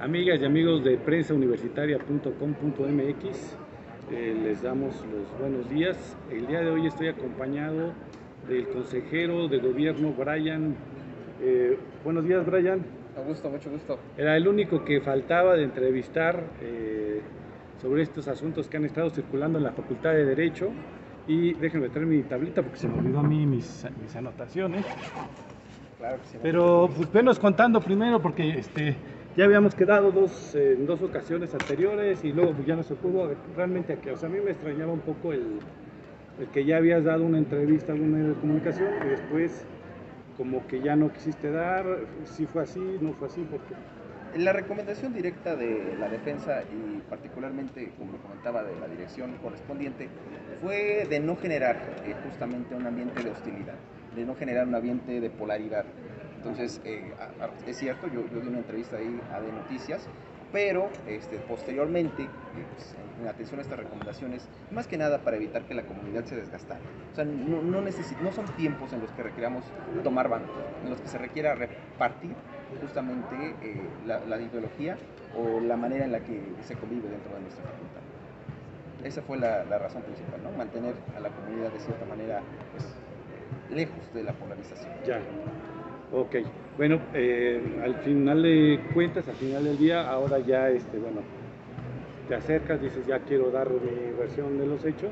Amigas y amigos de prensauniversitaria.com.mx, les damos los buenos días. El día de hoy estoy acompañado del consejero de gobierno, Brian. Buenos días, Brian. Mucho gusto. Era el único que faltaba de entrevistar sobre estos asuntos que han estado circulando en la Facultad de Derecho. Y déjenme traer mi tablita porque se me olvidó a mí mis anotaciones. Claro que sí. Pero pues venos contando primero porque ya habíamos quedado en dos ocasiones anteriores y luego pues ya no se pudo realmente. O sea, a mí me extrañaba un poco el que ya habías dado una entrevista a algún medio de comunicación y después como que ya no quisiste dar. Si fue así, no fue así, porque la recomendación directa de la defensa y particularmente, como lo comentaba, de la dirección correspondiente, fue de no generar justamente un ambiente de hostilidad, de no generar un ambiente de polaridad. Entonces, es cierto, yo di una entrevista ahí a De Noticias, pero posteriormente, pues, en atención a estas recomendaciones, más que nada para evitar que la comunidad se desgastara. O sea, no son tiempos en los que requeramos tomar bandos, en los que se requiera repartir justamente la ideología o la manera en la que se convive dentro de nuestra facultad. Esa fue la razón principal, ¿no? Mantener a la comunidad de cierta manera pues, lejos de la polarización. Ya. Ok, bueno, al final de cuentas, al final del día, ahora ya, bueno, te acercas, dices, ya quiero dar mi versión de los hechos,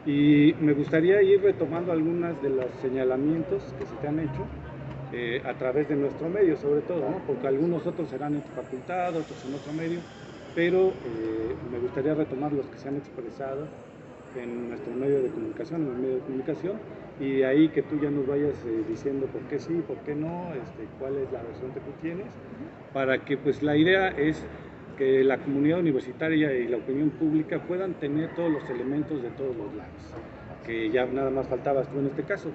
y me gustaría ir retomando algunas de los señalamientos que se te han hecho a través de nuestro medio, sobre todo, ¿no? Porque algunos otros serán en tu facultad, otros en otro medio, pero me gustaría retomar los que se han expresado en nuestro medio de comunicación, en el medio de comunicación, y de ahí que tú ya nos vayas diciendo por qué sí, por qué no, cuál es la versión que tú tienes, para que pues la idea es que la comunidad universitaria y la opinión pública puedan tener todos los elementos de todos los lados, que ya nada más faltabas tú en este caso.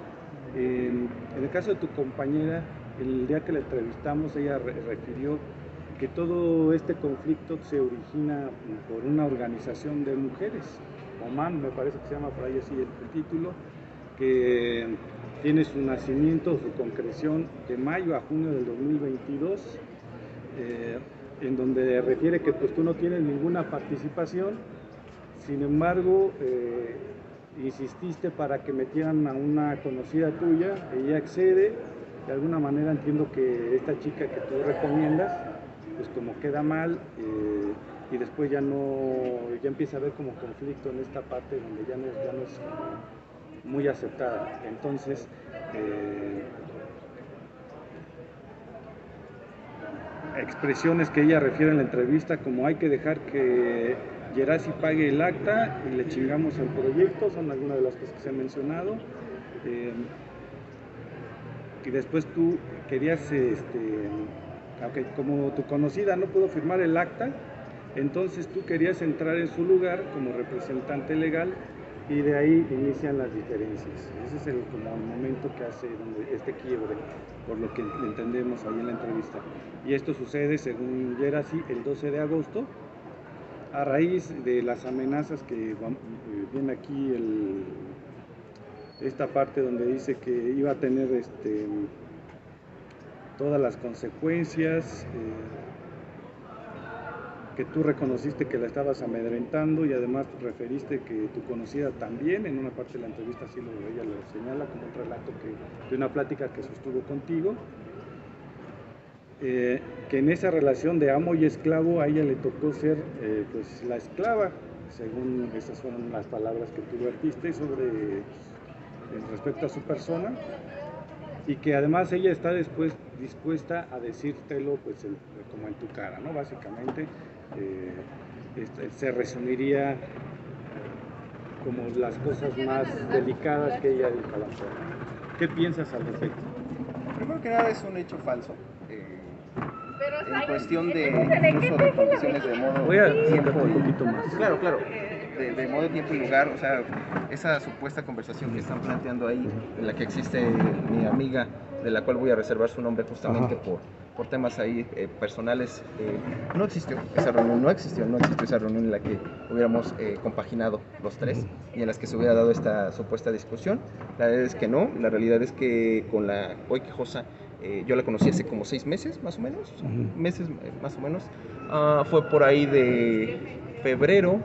En el caso de tu compañera, el día que la entrevistamos, ella refirió que todo este conflicto se origina por una organización de mujeres, OMAN, me parece que se llama por ahí así el título, que tiene su nacimiento, su concreción de mayo a junio del 2022, en donde refiere que pues tú no tienes ninguna participación, sin embargo insististe para que metieran a una conocida tuya, ella accede, de alguna manera entiendo que esta chica que tú recomiendas, pues como queda mal, y después ya empieza a haber como conflicto en esta parte donde ya no es muy aceptada. Entonces, expresiones que ella refiere en la entrevista como hay que dejar que Gerasi pague el acta y le chingamos el proyecto, son algunas de las cosas que se han mencionado. Y después tú querías, como tu conocida no pudo firmar el acta, entonces tú querías entrar en su lugar como representante legal y de ahí inician las diferencias. Ese es como el momento que hace donde este quiebre, por lo que entendemos ahí en la entrevista. Y esto sucede, según Gerasi, el 12 de agosto, a raíz de las amenazas que viene aquí esta parte donde dice que iba a tener todas las consecuencias, que tú reconociste que la estabas amedrentando y además referiste que tu conocida también, en una parte de la entrevista así ella lo señala como un relato de una plática que sostuvo contigo, que en esa relación de amo y esclavo a ella le tocó ser pues la esclava, según esas fueron las palabras que tú vertiste sobre respecto a su persona, y que además ella está después dispuesta a decírtelo pues como en tu cara, ¿no? Básicamente se resumiría como las cosas más delicadas que ella dijo a la mujer. ¿Qué piensas al respecto? Primero que nada es un hecho falso. En cuestión de incluso de condiciones de modo, voy a tiempo un poquito más. Claro, de modo, tiempo y lugar, o sea, esa supuesta conversación que están planteando ahí, en la que existe mi amiga, de la cual voy a reservar su nombre justamente por temas ahí personales, no existió esa reunión, no existió esa reunión en la que hubiéramos compaginado los tres y en las que se hubiera dado esta supuesta discusión. La realidad es que no, la realidad es que con la hoy quejosa Yo la conocí hace como 6 meses, más o menos. Ujú. Meses, más o menos. Fue por ahí de febrero,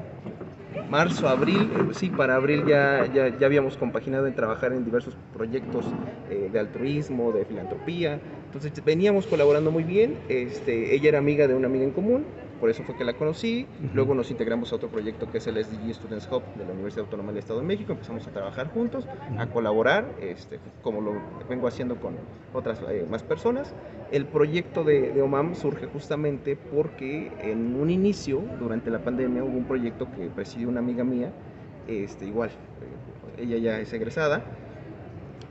marzo, abril. Sí, para abril ya habíamos compaginado en trabajar en diversos proyectos de altruismo, de filantropía. Entonces veníamos colaborando muy bien. Ella era amiga de una amiga en común, por eso fue que la conocí. Luego nos integramos a otro proyecto que es el SDG Students Hub de la Universidad Autónoma del Estado de México. Empezamos a trabajar juntos, a colaborar, como lo vengo haciendo con otras más personas. El proyecto de OMAM surge justamente porque en un inicio, durante la pandemia, hubo un proyecto que presidió una amiga mía, igual, ella ya es egresada.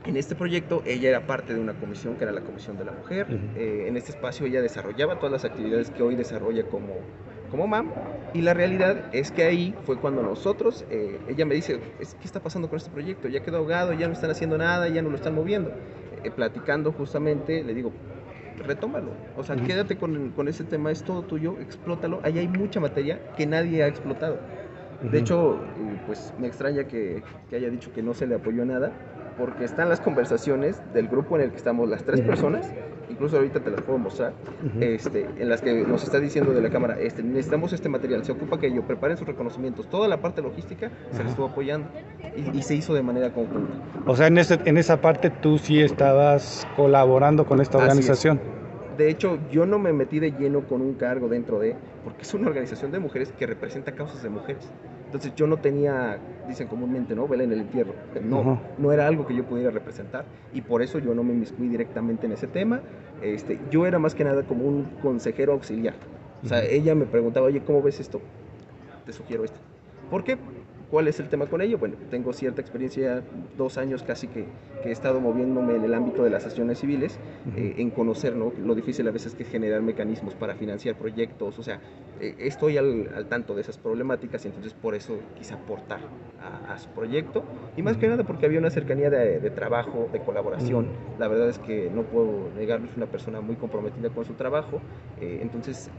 En este proyecto ella era parte de una comisión que era la Comisión de la Mujer. En este espacio ella desarrollaba todas las actividades que hoy desarrolla como MAM, y la realidad es que ahí fue cuando nosotros, ella me dice, ¿qué está pasando con este proyecto? Ya quedó ahogado, ya no están haciendo nada, ya no lo están moviendo. Platicando justamente, le digo, retómalo, o sea, quédate con ese tema, es todo tuyo, explótalo, ahí hay mucha materia que nadie ha explotado. De hecho, pues me extraña que haya dicho que no se le apoyó nada, porque están las conversaciones del grupo en el que estamos las 3 personas, incluso ahorita te las puedo mostrar, en las que nos está diciendo de la cámara, necesitamos este material, se ocupa que ellos preparen sus reconocimientos, toda la parte logística se les estuvo apoyando y se hizo de manera conjunta. O sea, en esa parte tú sí estabas colaborando con esta organización. De hecho, yo no me metí de lleno con un cargo dentro porque es una organización de mujeres que representa causas de mujeres. Entonces yo no tenía, dicen comúnmente, ¿no? Vela en el entierro. No era algo que yo pudiera representar, y por eso yo no me inmiscuí directamente en ese tema. Yo era más que nada como un consejero auxiliar. O sea, ella me preguntaba, oye, ¿cómo ves esto? Te sugiero esto. ¿Por qué? ¿Cuál es el tema con ello? Bueno, tengo cierta experiencia, 2 años casi que he estado moviéndome en el ámbito de las asociaciones civiles, en conocer, ¿no?, lo difícil a veces que es generar mecanismos para financiar proyectos. O sea, estoy al tanto de esas problemáticas, y entonces por eso quise aportar a su proyecto, y más que nada porque había una cercanía de trabajo, de colaboración. La verdad es que no puedo negarlo, es una persona muy comprometida con su trabajo. Entonces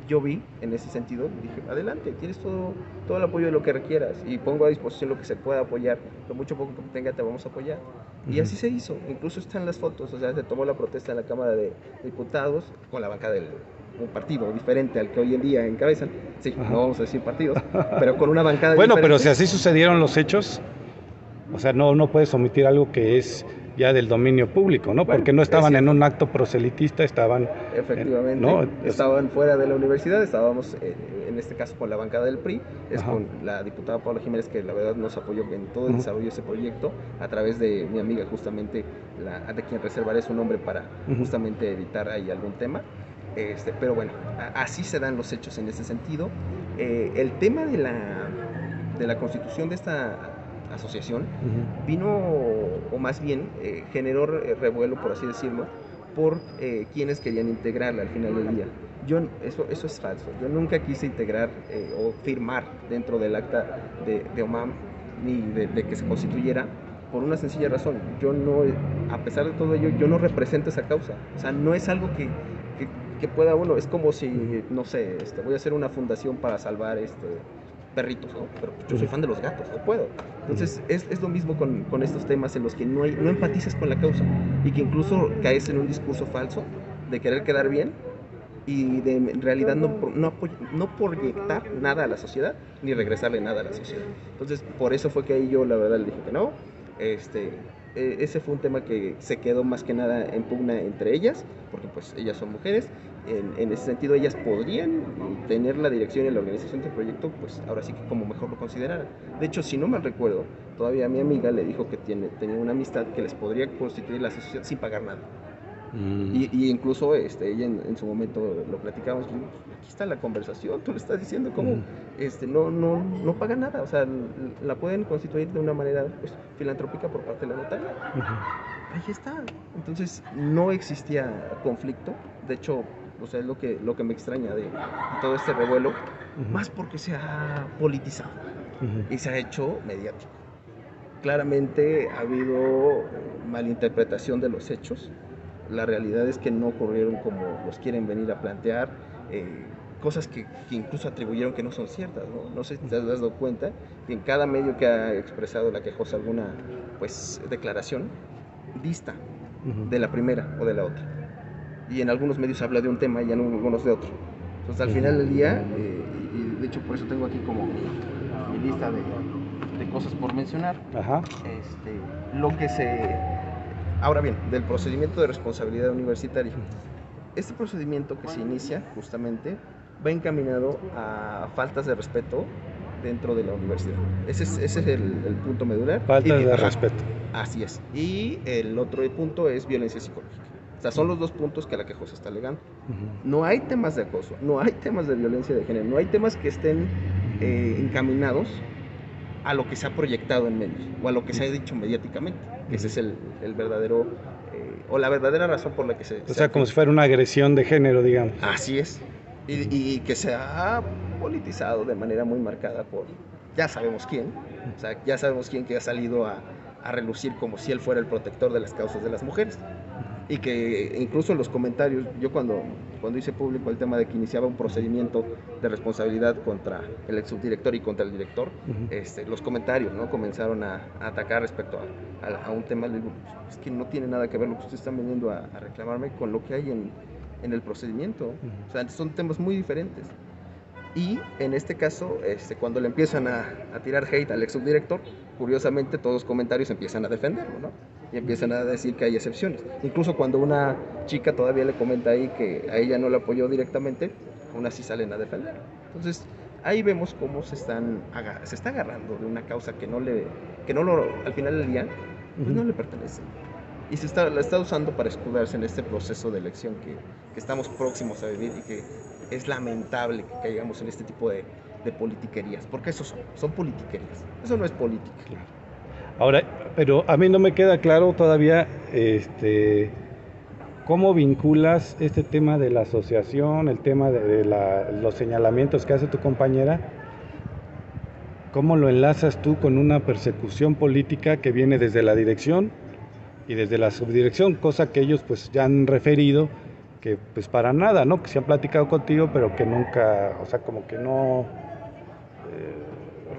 yo vi en ese sentido, dije, adelante, tienes todo el apoyo de lo que requieras, y pongo a disposición lo que se pueda apoyar, lo mucho poco que tenga te vamos a apoyar. Y así se hizo, incluso están las fotos. O sea, se tomó la protesta en la Cámara de Diputados con la bancada del un partido diferente al que hoy en día encabezan, sí, no vamos a decir partidos, pero con una bancada Bueno, diferente. pero si así sucedieron los hechos, o sea, no puedes omitir algo que es ya del dominio público, ¿no? Bueno, porque no estaban en un acto proselitista, estaban... Efectivamente, ¿no? Estaban fuera de la universidad, estábamos en este caso con la bancada del PRI, con la diputada Paula Jiménez, que la verdad nos apoyó en todo el desarrollo de ese proyecto, a través de mi amiga justamente, de quien reservaré su nombre para justamente evitar ahí algún tema. Pero bueno, así se dan los hechos en ese sentido. El tema de la constitución de esta asociación vino, o más bien generó revuelo, por así decirlo, por quienes querían integrarla al final del día. Eso es falso. Yo nunca quise integrar o firmar dentro del acta de OMAM, ni de que se constituyera, por una sencilla razón. Yo no, a pesar de todo ello, yo no represento esa causa. O sea, no es algo que pueda uno, es como si, no sé, voy a hacer una fundación para salvar perritos, ¿no? Pero yo soy fan de los gatos, no puedo. Entonces es lo mismo con estos temas en los que no empatizas con la causa, y que incluso caes en un discurso falso de querer quedar bien, y de en realidad no proyectar nada a la sociedad, ni regresarle nada a la sociedad. Entonces por eso fue que ahí yo la verdad le dije que no. Ese fue un tema que se quedó más que nada en pugna entre ellas, porque pues ellas son mujeres. En ese sentido, ellas podrían tener la dirección y la organización del proyecto, pues ahora sí que como mejor lo consideraran. De hecho, si no mal recuerdo, todavía mi amiga le dijo que tenía una amistad que les podría constituir la asociación sin pagar nada. Y incluso ella en su momento lo platicamos, aquí está la conversación, tú le estás diciendo cómo no paga nada. O sea, la pueden constituir de una manera, pues, filantrópica por parte de la notaria. Ahí está. Entonces no existía conflicto. De hecho, o sea, es lo que me extraña de todo este revuelo, más porque se ha politizado y se ha hecho mediático. Claramente ha habido malinterpretación de los hechos. La realidad es que no ocurrieron como los quieren venir a plantear, cosas que incluso atribuyeron que no son ciertas, ¿no? No sé si te has dado cuenta que en cada medio que ha expresado la quejosa alguna, pues, declaración, dista de la primera o de la otra. y en algunos medios habla de un tema y en algunos de otro. Entonces al final del día, y de hecho por eso tengo aquí como mi lista de cosas por mencionar. Ajá. Lo que se... Ahora bien, del procedimiento de responsabilidad universitaria. Este procedimiento que se inicia justamente va encaminado a faltas de respeto dentro de la universidad. Ese es el punto medular. Falta de respeto. Así es. Y el otro punto es violencia psicológica. O sea, son los dos puntos que la quejosa está alegando. No hay temas de acoso, no hay temas de violencia de género, no hay temas que estén encaminados a lo que se ha proyectado en medios o a lo que se ha dicho mediáticamente, que ese es el verdadero o la verdadera razón por la que se... O sea, como si fuera una agresión de género, digamos. Así es. Y que se ha politizado de manera muy marcada por ya sabemos quién. O sea, ya sabemos quién que ha salido a relucir como si él fuera el protector de las causas de las mujeres. Y que incluso en los comentarios, yo cuando hice público el tema de que iniciaba un procedimiento de responsabilidad contra el ex subdirector y contra el director, los comentarios, ¿no?, comenzaron a atacar respecto a un tema. Le digo, es que no tiene nada que ver lo que ustedes están viniendo a reclamarme con lo que hay en el procedimiento. O sea, son temas muy diferentes. Y en este caso, cuando le empiezan a tirar hate al ex subdirector, curiosamente todos los comentarios empiezan a defenderlo, ¿no? Y empiezan a decir que hay excepciones. Incluso cuando una chica todavía le comenta ahí que a ella no la apoyó directamente, aún así salen a defenderlo. Entonces, ahí vemos cómo se está agarrando de una causa que al final del día, pues no le pertenece. Y la está usando para escudarse en este proceso de elección que estamos próximos a vivir y que es lamentable que caigamos en este tipo de politiquerías, porque eso son politiquerías, eso no es política. Claro. Ahora, pero a mí no me queda claro todavía cómo vinculas este tema de la asociación, el tema de los señalamientos que hace tu compañera, cómo lo enlazas tú con una persecución política que viene desde la dirección y desde la subdirección, cosa que ellos pues ya han referido que pues para nada, ¿no? Que se han platicado contigo, pero que nunca, o sea, como que no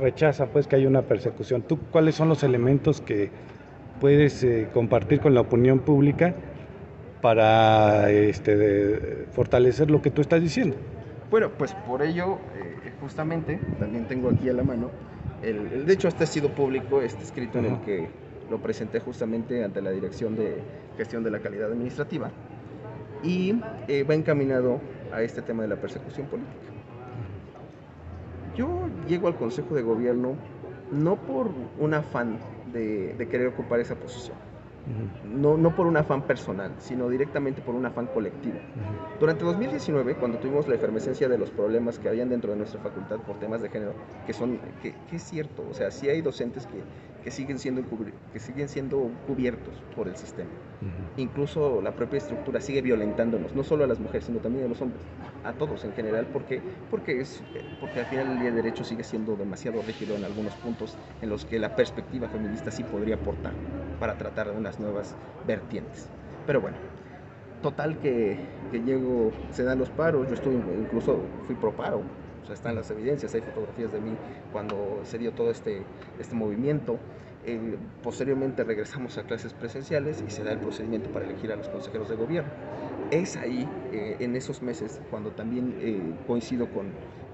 rechazan pues que hay una persecución. ¿Tú cuáles son los elementos que puedes compartir con la opinión pública para fortalecer lo que tú estás diciendo? Bueno, pues por ello, justamente, también tengo aquí a la mano, de hecho este ha sido público, este escrito en el que lo presenté justamente ante la Dirección de Gestión de la Calidad Administrativa, y va encaminado a este tema de la persecución política. Yo llego al Consejo de Gobierno no por un afán de querer ocupar esa posición, no por un afán personal, sino directamente por un afán colectivo. Durante 2019, cuando tuvimos la efervescencia de los problemas que habían dentro de nuestra facultad por temas de género, que es cierto, o sea, sí hay docentes que siguen siendo cubiertos por el sistema. Incluso la propia estructura sigue violentándonos, no solo a las mujeres, sino también a los hombres, a todos en general, porque al final el día de derecho sigue siendo demasiado rígido en algunos puntos en los que la perspectiva feminista sí podría aportar para tratar de unas nuevas vertientes. Pero bueno, total que se dan los paros, yo incluso fui pro paro, o sea, están las evidencias, hay fotografías de mí cuando se dio todo este movimiento. Posteriormente regresamos a clases presenciales y se da el procedimiento para elegir a los consejeros de gobierno. Es ahí, en esos meses, cuando también coincido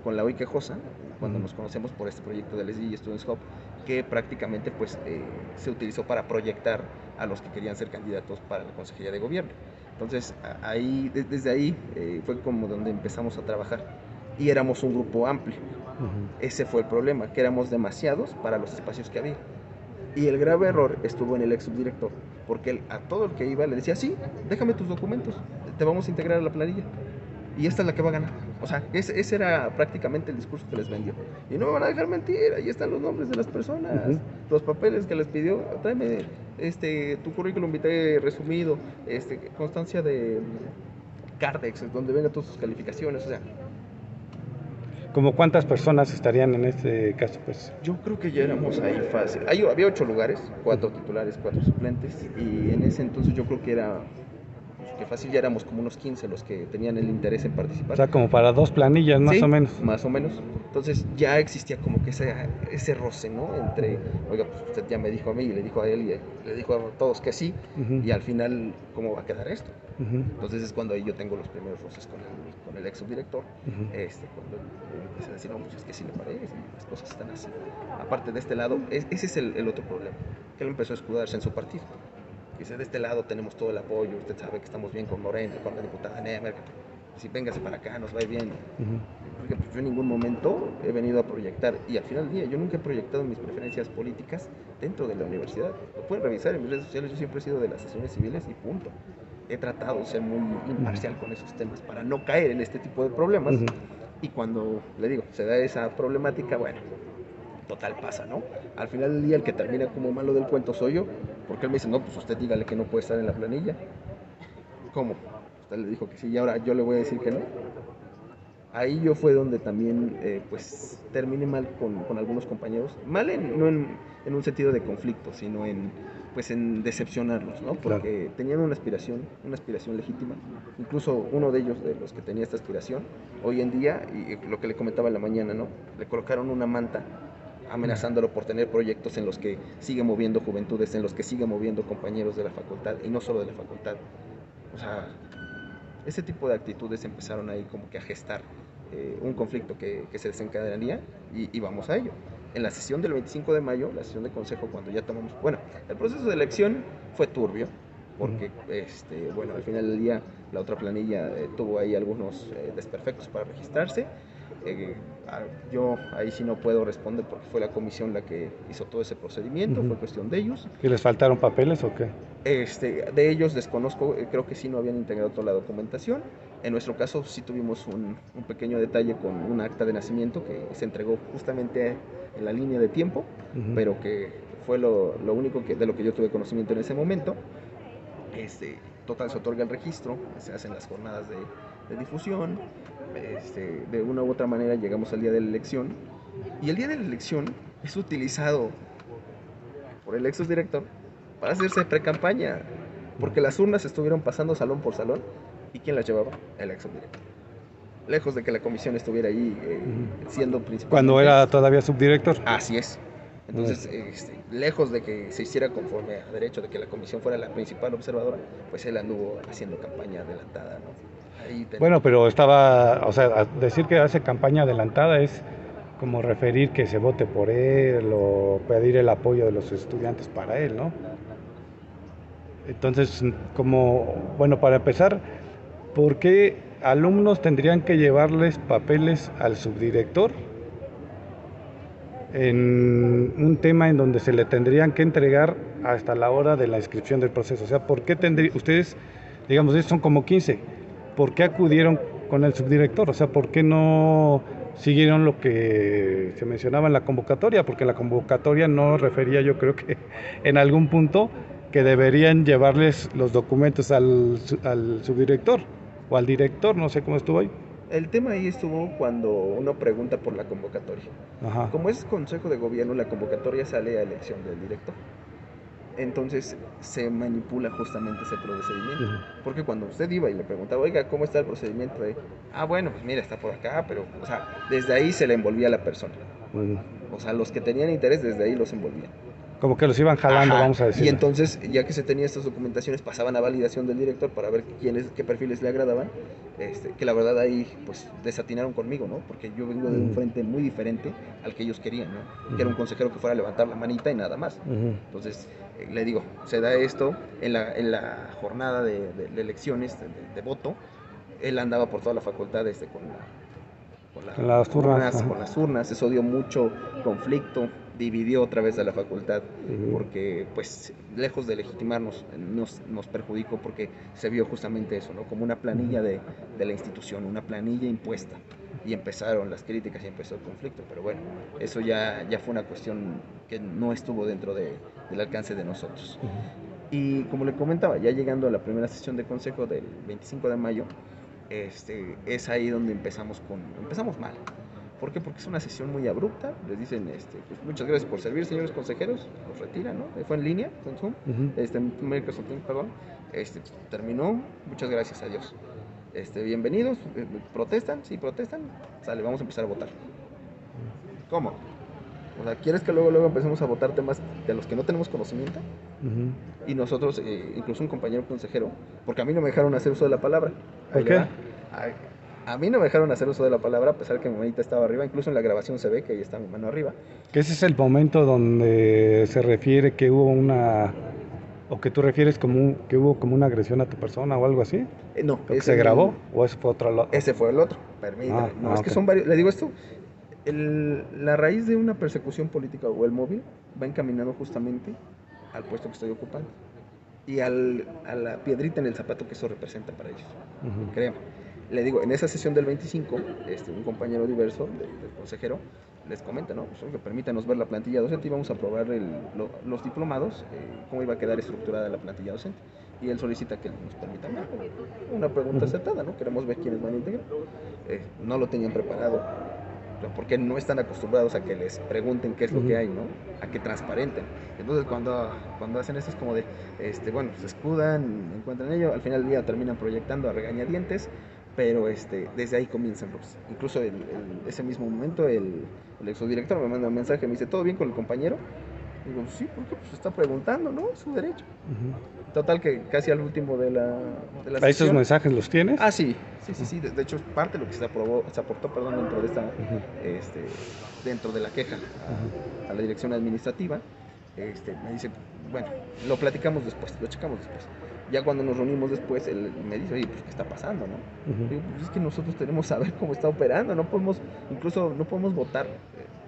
con la hoy quejosa, cuando nos conocemos por este proyecto del SDG Students Hub, que prácticamente pues, se utilizó para proyectar a los que querían ser candidatos para la consejería de gobierno. Entonces, desde ahí fue como donde empezamos a trabajar y éramos un grupo amplio. Ese fue el problema, que éramos demasiados para los espacios que había. Y el grave error estuvo en el ex subdirector, porque él a todo el que iba le decía, sí, déjame tus documentos, te vamos a integrar a la planilla y esta es la que va a ganar. O sea, ese era prácticamente el discurso que les vendió. Y no me van a dejar mentir, ahí están los nombres de las personas, los papeles que les pidió, tráeme tu currículum vitae resumido, constancia de Cardex, donde vengan todas sus calificaciones, o sea. ¿Cómo cuántas personas estarían en este caso? Pues yo creo que ya éramos ahí fácil. Había 8 lugares, 4 titulares, 4 suplentes, y en ese entonces yo creo que era que fácil ya éramos como unos 15 los que tenían el interés en participar. O sea, como para 2 planillas más sí, o menos. Más o menos. Entonces ya existía como que ese roce, ¿no? Entre, oiga, pues usted ya me dijo a mí, y le dijo a él, y le dijo a todos que sí, y al final, ¿cómo va a quedar esto? Entonces es cuando ahí yo tengo los primeros roces con el ex subdirector, cuando empieza a decir, no, pues es que sí le parece, las cosas están así. Aparte de este lado, ese es el otro problema, que él empezó a escudarse en su partido. Dice, de este lado tenemos todo el apoyo, usted sabe que estamos bien con Moreno, con la diputada Nemer, si véngase para acá, nos va a ir bien. Porque pues, yo en ningún momento he venido a proyectar, y al final del día yo nunca he proyectado mis preferencias políticas dentro de la universidad. Lo pueden revisar en mis redes sociales, yo siempre he sido de las sesiones civiles y punto. He tratado de ser muy imparcial con esos temas para no caer en este tipo de problemas. Y cuando, le digo, se da esa problemática, bueno, total pasa, ¿no? Al final del día el que termina como malo del cuento soy yo, porque él me dice, no, pues usted dígale que no puede estar en la planilla. ¿Cómo? Usted le dijo que sí y ahora yo le voy a decir que no. Ahí yo fue donde también pues terminé mal con algunos compañeros, mal no en un sentido de conflicto, sino pues en decepcionarlos, ¿no? Porque tenían una aspiración legítima. Incluso uno de ellos, de los que tenía esta aspiración, hoy en día, y lo que le comentaba en la mañana, ¿no? Le colocaron una manta amenazándolo por tener proyectos en los que sigue moviendo juventudes, en los que sigue moviendo compañeros de la facultad, y no solo de la facultad. O sea, ese tipo de actitudes empezaron ahí como que a gestar un conflicto que se desencadenaría y vamos a ello. En la sesión del 25 de mayo, la sesión de consejo, cuando ya tomamos... Bueno, el proceso de elección fue turbio, porque, bueno, al final del día la otra planilla tuvo ahí algunos desperfectos para registrarse. Yo ahí sí no puedo responder porque fue la comisión la que hizo todo ese procedimiento, fue cuestión de ellos. ¿Y les faltaron papeles o qué? De ellos desconozco, creo que sí no habían integrado toda la documentación. En nuestro caso sí tuvimos un pequeño detalle con un acta de nacimiento que se entregó justamente en la línea de tiempo, pero que fue lo único de lo que yo tuve conocimiento en ese momento. Total, se otorga el registro, se hacen las jornadas de difusión, de una u otra manera llegamos al día de la elección, y el día de la elección es utilizado por el ex subdirector para hacerse pre-campaña, porque las urnas estuvieron pasando salón por salón, ¿y quién las llevaba? El ex subdirector. Lejos de que la comisión estuviera ahí siendo principal. Cuando era todavía subdirector. Así es. Entonces, lejos de que se hiciera conforme a derecho, de que la comisión fuera la principal observadora, pues él anduvo haciendo campaña adelantada, ¿no? Ahí bueno, pero estaba, o sea, decir que hace campaña adelantada es como referir que se vote por él o pedir el apoyo de los estudiantes para él, ¿no? Entonces, como, bueno, para empezar, ¿por qué alumnos tendrían que llevarles papeles al subdirector en un tema en donde se le tendrían que entregar hasta la hora de la inscripción del proceso? O sea, ¿por qué ustedes, digamos, son como 15, ¿por qué acudieron con el subdirector? O sea, ¿por qué no siguieron lo que se mencionaba en la convocatoria? Porque la convocatoria no refería, yo creo que en algún punto, que deberían llevarles los documentos al subdirector o al director, no sé cómo estuvo ahí. El tema ahí estuvo cuando uno pregunta por la convocatoria. Como es consejo de gobierno, la convocatoria sale a elección del director. Entonces se manipula justamente ese procedimiento. Porque cuando usted iba y le preguntaba, oiga, ¿cómo está el procedimiento? Bueno, pues mira, está por acá, pero, o sea, desde ahí se le envolvía a la persona. O sea, los que tenían interés desde ahí los envolvían. Como que los iban jalando, vamos a decir. Y entonces, ya que se tenían estas documentaciones, pasaban a validación del director para ver qué perfiles le agradaban, que la verdad ahí pues desatinaron conmigo, ¿no? Porque yo vengo de un frente muy diferente al que ellos querían, ¿no? Que era un consejero que fuera a levantar la manita y nada más. Entonces, le digo, se da esto en la jornada de elecciones, de voto. Él andaba por toda la facultad con las urnas, eso dio mucho conflicto, dividió otra vez a la facultad, porque pues lejos de legitimarnos nos perjudicó, porque se vio justamente eso, ¿no? Como una planilla de la institución, una planilla impuesta, y empezaron las críticas y empezó el conflicto, pero bueno, eso ya fue una cuestión que no estuvo dentro del alcance de nosotros. Y como le comentaba, ya llegando a la primera sesión de consejo del 25 de mayo, es ahí donde empezamos mal. ¿Por qué? Porque es una sesión muy abrupta. Les dicen, pues muchas gracias por servir, señores consejeros. Los retiran, ¿no? Fue en línea, con Zoom. Microsoft Teams, perdón. Terminó. Muchas gracias, adiós. Bienvenidos. ¿Protestan? Sí, protestan. Sale, vamos a empezar a votar. ¿Cómo? O sea, ¿quieres que luego empecemos a votar temas de los que no tenemos conocimiento? Y nosotros, incluso un compañero consejero, porque a mí no me dejaron hacer uso de la palabra. ¿Por qué? A mí no me dejaron hacer uso de la palabra, a pesar que mi manita estaba arriba. Incluso en la grabación se ve que ahí está mi mano arriba. Que ese es el momento donde se refiere que hubo una, o que tú refieres que hubo como una agresión a tu persona o algo así. No, ¿Lo que se grabó? ¿O ese fue otro? Ese fue el otro. Permítame. No, es que ok. son varios. Le digo esto, la raíz de una persecución política o el móvil va encaminado justamente al puesto que estoy ocupando y a la piedrita en el zapato que eso representa para ellos. Créeme. Le digo, en esa sesión del 25, un compañero diverso del consejero les comenta, ¿no? Pues, permítanos ver la plantilla docente y vamos a probar los diplomados, cómo iba a quedar estructurada la plantilla docente. Y él solicita que nos permitan ver. Una pregunta acertada, ¿no? Queremos ver quiénes van a integrar. No lo tenían preparado, porque no están acostumbrados a que les pregunten qué es lo que hay, ¿no? A que transparenten. Entonces cuando hacen esto es como de, bueno, se escudan, encuentran ello, al final del día terminan proyectando a regañadientes, pero desde ahí comienzan los. Incluso ese mismo momento el exdirector me manda un mensaje, me dice, ¿todo bien con el compañero? Y digo, sí, porque pues está preguntando, ¿no? Es su derecho. Total que casi al último de la ¿A esos mensajes los tienes? Ah, sí. De hecho, es parte de lo que se aportó, perdón, dentro de esta, dentro de la queja a la dirección administrativa. Me dice, bueno, lo platicamos después, lo checamos después. Ya cuando nos reunimos después, él me dice, oye, pues, ¿qué está pasando, no? Digo, pues es que nosotros tenemos que saber cómo está operando, incluso no podemos votar.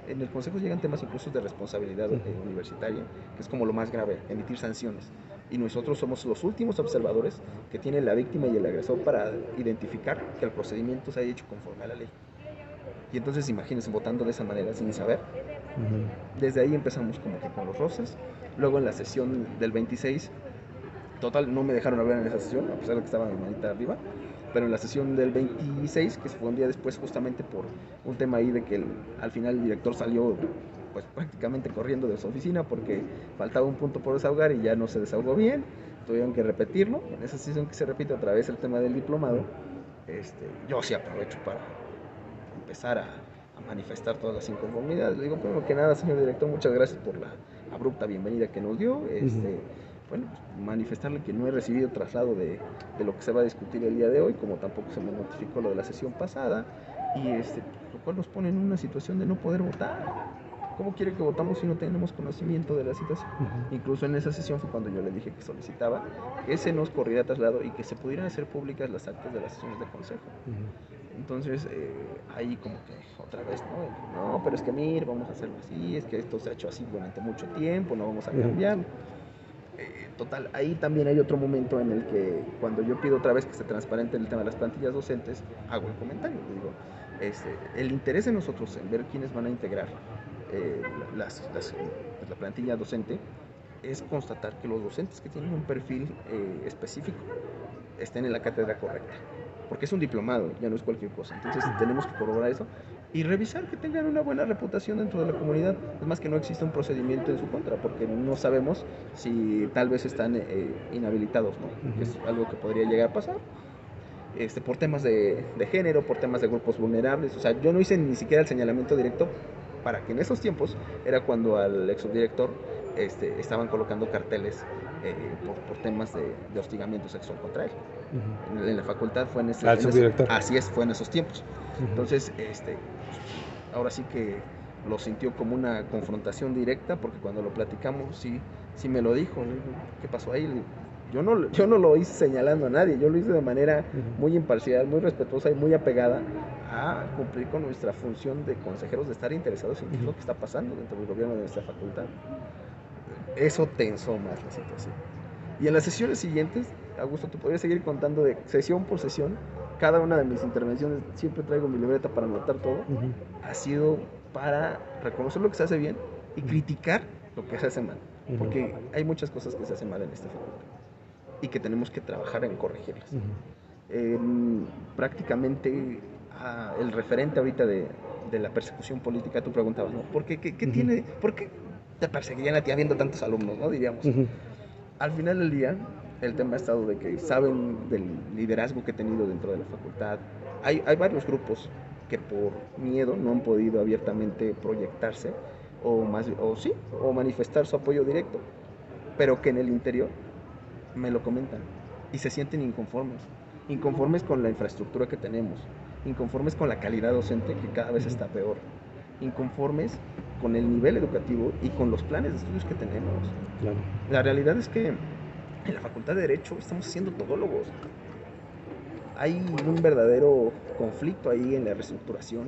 En el consejo llegan temas incluso de responsabilidad universitaria, que es como lo más grave, emitir sanciones. Y nosotros somos los últimos observadores que tiene la víctima y el agresor para identificar que el procedimiento se haya hecho conforme a la ley. Y entonces imagínense votando de esa manera sin saber. Desde ahí empezamos como que con los roces. Luego en la sesión del 26, total, no me dejaron hablar en esa sesión, a pesar de que estaba mi manita arriba. Pero en la sesión del 26, que fue un día después justamente por un tema ahí de que al final el director salió pues prácticamente corriendo de su oficina porque faltaba un punto por desahogar y ya no se desahogó bien, tuvieron que repetirlo. En esa sesión que se repite otra vez el tema del diplomado, yo sí aprovecho para empezar a manifestar todas las inconformidades. Le digo, primero que nada, señor director, muchas gracias por la abrupta bienvenida que nos dio. Bueno, pues manifestarle que no he recibido traslado de lo que se va a discutir el día de hoy, como tampoco se me notificó lo de la sesión pasada, y lo cual nos pone en una situación de no poder votar. ¿Cómo quiere que votamos si no tenemos conocimiento de la situación? Incluso en esa sesión fue cuando yo le dije que solicitaba que se nos corriera traslado y que se pudieran hacer públicas las actas de las sesiones de consejo. Entonces, ahí como que otra vez, no, pero es que mire, vamos a hacerlo así, es que esto se ha hecho así durante mucho tiempo, no vamos a cambiarlo. Total, ahí también hay otro momento en el que cuando yo pido otra vez que se transparente el tema de las plantillas docentes, hago el comentario, digo, el interés de nosotros en ver quiénes van a integrar la plantilla docente es constatar que los docentes que tienen un perfil específico estén en la cátedra correcta, porque es un diplomado, ya no es cualquier cosa. Entonces tenemos que corroborar eso y revisar que tengan una buena reputación dentro de la comunidad. Es más, que no existe un procedimiento en su contra, porque no sabemos si tal vez están inhabilitados, ¿no? Que es algo que podría llegar a pasar. Por temas de género, por temas de grupos vulnerables. O sea, yo no hice ni siquiera el señalamiento directo para que en esos tiempos era cuando al exdirector estaban colocando carteles por temas de hostigamiento sexual contra él. En la facultad fue así es, fue en esos tiempos. Entonces, ahora sí que lo sintió como una confrontación directa, porque cuando lo platicamos sí me lo dijo. ¿Qué pasó ahí? Yo no lo hice señalando a nadie, yo lo hice de manera muy imparcial, muy respetuosa y muy apegada a cumplir con nuestra función de consejeros, de estar interesados en qué es lo que está pasando dentro del gobierno de nuestra facultad. Eso tensó más la situación. Y en las sesiones siguientes, Augusto, te podría seguir contando de sesión por sesión. Cada una de mis intervenciones, siempre traigo mi libreta para anotar todo, ha sido para reconocer lo que se hace bien y criticar lo que se hace mal. Porque hay muchas cosas que se hacen mal en esta facultad y que tenemos que trabajar en corregirlas. Prácticamente el referente ahorita de la persecución política, tú preguntabas, ¿no? ¿Por qué te perseguirían a ti habiendo tantos alumnos, ¿no? Diríamos. Al final del día, el tema ha estado de que saben del liderazgo que he tenido dentro de la facultad. Hay varios grupos que por miedo no han podido abiertamente proyectarse o manifestar su apoyo directo. pero que en el interior me lo comentan y se sienten inconformes con la infraestructura que tenemos, inconformes con la calidad docente que cada vez está peor, inconformes con el nivel educativo y con los planes de estudios que tenemos. Claro. La realidad es que en la Facultad de Derecho estamos haciendo todólogos. Hay un verdadero conflicto ahí en la reestructuración,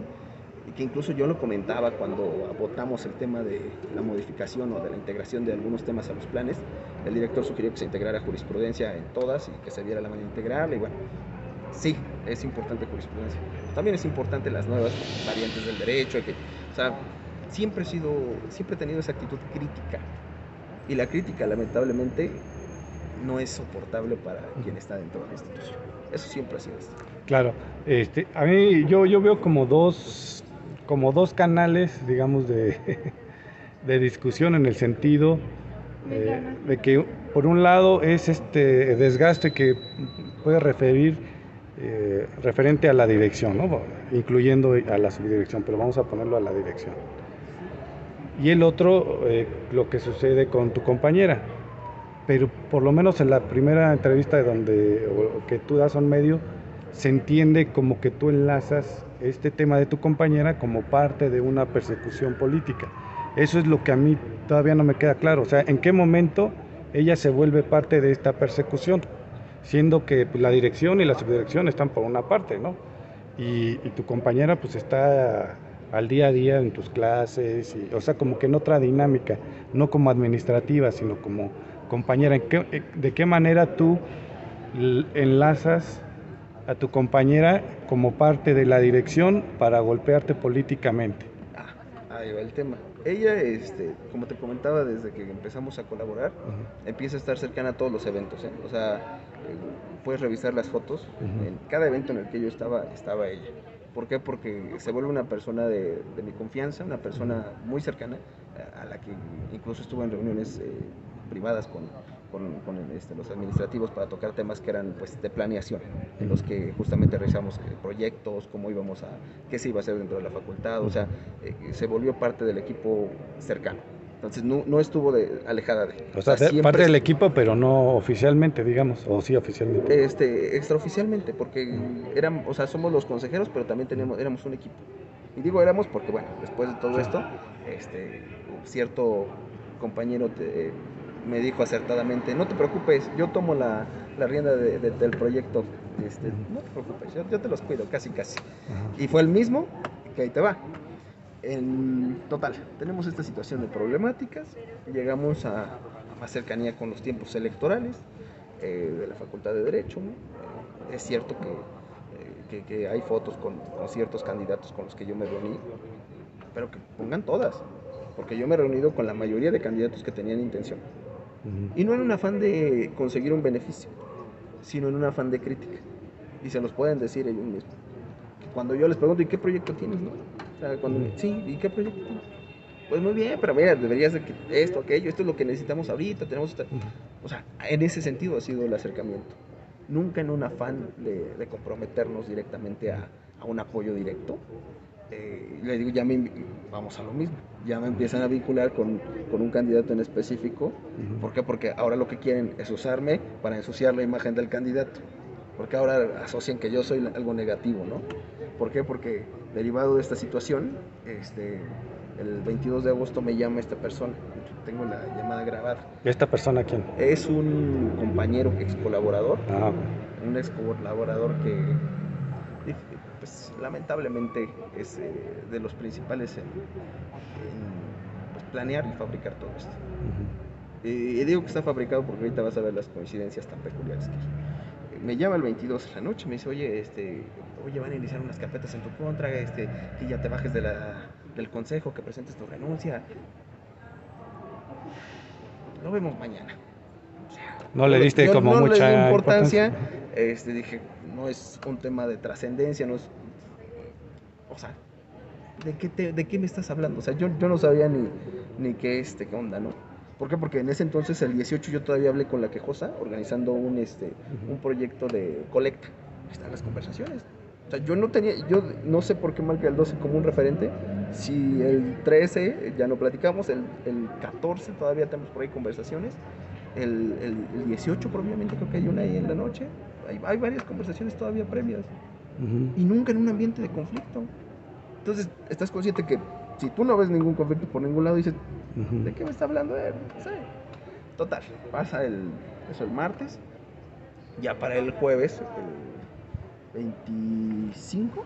y que incluso yo lo comentaba cuando votamos el tema de la modificación o de la integración de algunos temas a los planes. El director sugirió que se integrara jurisprudencia en todas y que se viera la manera integral, y bueno, sí, es importante jurisprudencia. También es importante las nuevas variantes del derecho, o sea, siempre he tenido esa actitud crítica, y la crítica lamentablemente no es soportable para quien está dentro de la institución. Eso siempre ha sido así. Claro, a mí yo veo como dos canales, digamos, de discusión, en el sentido de que por un lado es este desgaste que puede referente a la dirección, ¿no? Incluyendo a la subdirección, pero vamos a ponerlo a la dirección. Y el otro, lo que sucede con tu compañera. Pero por lo menos en la primera entrevista que tú das a un medio, se entiende como que tú enlazas este tema de tu compañera como parte de una persecución política. Eso es lo que a mí todavía no me queda claro. O sea, ¿en qué momento ella se vuelve parte de esta persecución? Siendo que la dirección y la subdirección están por una parte, ¿no? Y tu compañera pues está al día a día en tus clases, o sea, como que en otra dinámica, no como administrativa, sino como compañera. ¿De qué manera tú enlazas a tu compañera como parte de la dirección para golpearte políticamente? Ahí va el tema. Ella, como te comentaba, desde que empezamos a colaborar, empieza a estar cercana a todos los eventos, ¿eh? O sea, puedes revisar las fotos. En cada evento en el que yo estaba ella. ¿Por qué? Porque se vuelve una persona de mi confianza, una persona muy cercana, a la que incluso estuve en reuniones privadas con los administrativos para tocar temas que eran pues de planeación, en los que justamente realizamos proyectos, qué se iba a hacer dentro de la facultad. O sea, se volvió parte del equipo cercano. Entonces no estuvo alejada de él. O sea, parte del equipo, pero no oficialmente, digamos, o sí oficialmente. Extraoficialmente, porque somos los consejeros, pero también éramos un equipo. Y digo éramos porque, bueno, después de todo esto, cierto compañero me dijo acertadamente: no te preocupes, yo tomo la rienda del proyecto, no te preocupes, yo te los cuido, casi. Y fue el mismo, que ahí te va. En total, tenemos esta situación de problemáticas, llegamos a más cercanía con los tiempos electorales de la Facultad de Derecho, ¿no? Es cierto que hay fotos con ciertos candidatos con los que yo me reuní, pero que pongan todas, porque yo me he reunido con la mayoría de candidatos que tenían intención. Y no en un afán de conseguir un beneficio, sino en un afán de crítica. Y se los pueden decir ellos mismos. Cuando yo les pregunto: ¿y qué proyecto tienes, no? O sea, sí, ¿y qué proyecto tienes? Pues muy bien, pero mira, deberías de que esto es lo que necesitamos ahorita, O sea, en ese sentido ha sido el acercamiento. Nunca en un afán de comprometernos directamente a un apoyo directo. Le digo, vamos a lo mismo, ya me empiezan a vincular con un candidato en específico. ¿Por qué? Porque ahora lo que quieren es usarme para ensuciar la imagen del candidato, porque ahora asocian que yo soy algo negativo, ¿no? ¿Por qué? Porque derivado de esta situación, el 22 de agosto me llama esta persona, tengo la llamada grabada. ¿Esta persona quién? Es un compañero, ex colaborador, un ex colaborador que pues lamentablemente es de los principales en pues, planear y fabricar todo esto. Y digo que está fabricado porque ahorita vas a ver las coincidencias tan peculiares que hay. Me llama el 22 de la noche, me dice: oye, van a iniciar unas carpetas en tu contra, que ya te bajes del consejo, que presentes tu renuncia. Lo vemos mañana. O sea, no le diste como mucha le di importancia. Dije, no es un tema de trascendencia, no es, o sea, ¿de qué me estás hablando? O sea, yo no sabía ni qué onda, ¿no? ¿Por qué? Porque en ese entonces, el 18, yo todavía hablé con la quejosa, organizando un proyecto de colecta. Están las conversaciones. O sea, yo no sé por qué marqué el 12 como un referente. Si el 13 ya no platicamos, el 14 todavía tenemos por ahí conversaciones. el 18 probablemente creo que hay una ahí en la noche. Hay varias conversaciones todavía previas. Y nunca en un ambiente de conflicto. Entonces, estás consciente que si tú no ves ningún conflicto por ningún lado, dices, ¿de qué me está hablando él? No sé. Total, pasa eso el martes. Ya para el jueves, el 25.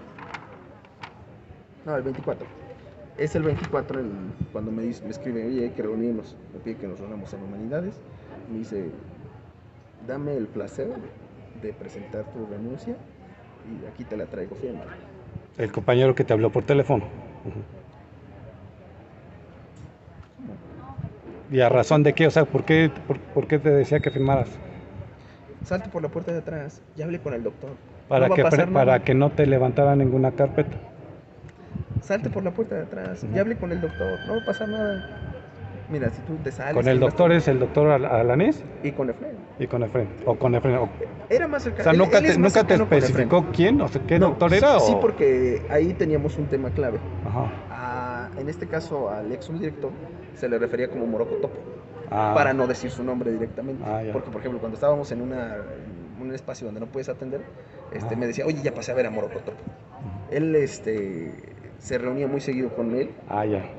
No, el 24. Es el 24 cuando me escribe, oye, hay que reunirnos. Me pide que nos reunamos en Humanidades. Me dice, dame el placer de presentar tu renuncia y aquí te la traigo firme. El compañero que te habló por teléfono. ¿Y a razón de qué? O sea, ¿por qué te decía que firmaras? Salte por la puerta de atrás, ya hablé con el doctor. Para que no te levantara ninguna carpeta. Salte por la puerta de atrás, ya hablé con el doctor, no va a pasar nada. Mira, si tú te sales... ¿Con el doctor es el doctor Alanís? Y con Efraín. O con Efraín. Era más cercano. O sea, nunca te especificó quién, o sea, qué doctor era. Sí, porque ahí teníamos un tema clave. Ajá. En este caso, al ex subdirector se le refería como Morocotopo. Para no decir su nombre directamente. Porque, por ejemplo, cuando estábamos en un espacio donde no puedes atender, me decía, oye, ya pasé a ver a Morocotopo. Él, se reunía muy seguido con él.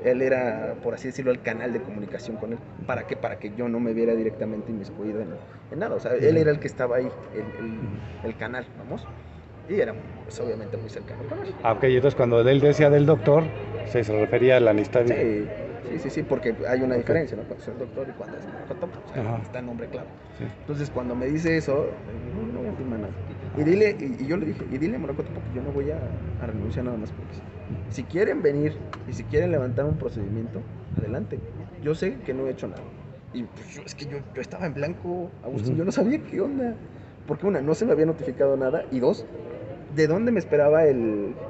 Él era, por así decirlo, el canal de comunicación con él. ¿Para qué? Para que yo no me viera directamente inmiscuido en nada. O sea, él era el que estaba ahí, el canal, vamos. Y era, pues, obviamente muy cercano con él. Ok, entonces cuando él decía del doctor, se refería a la amistad. Sí, porque hay una diferencia, ¿no? Cuando es el doctor y cuando es Morocotopo. O sea, está el nombre claro. Sí. Entonces, cuando me dice eso, no voy a firmar nada. Y yo le dije, dile a Morocotopo que yo no voy a renunciar nada más porque si quieren venir y si quieren levantar un procedimiento, adelante. Yo sé que no he hecho nada. Y pues es que yo estaba en blanco, Agustín, yo no sabía qué onda. Porque una, no se me había notificado nada. Y dos, ¿de dónde me esperaba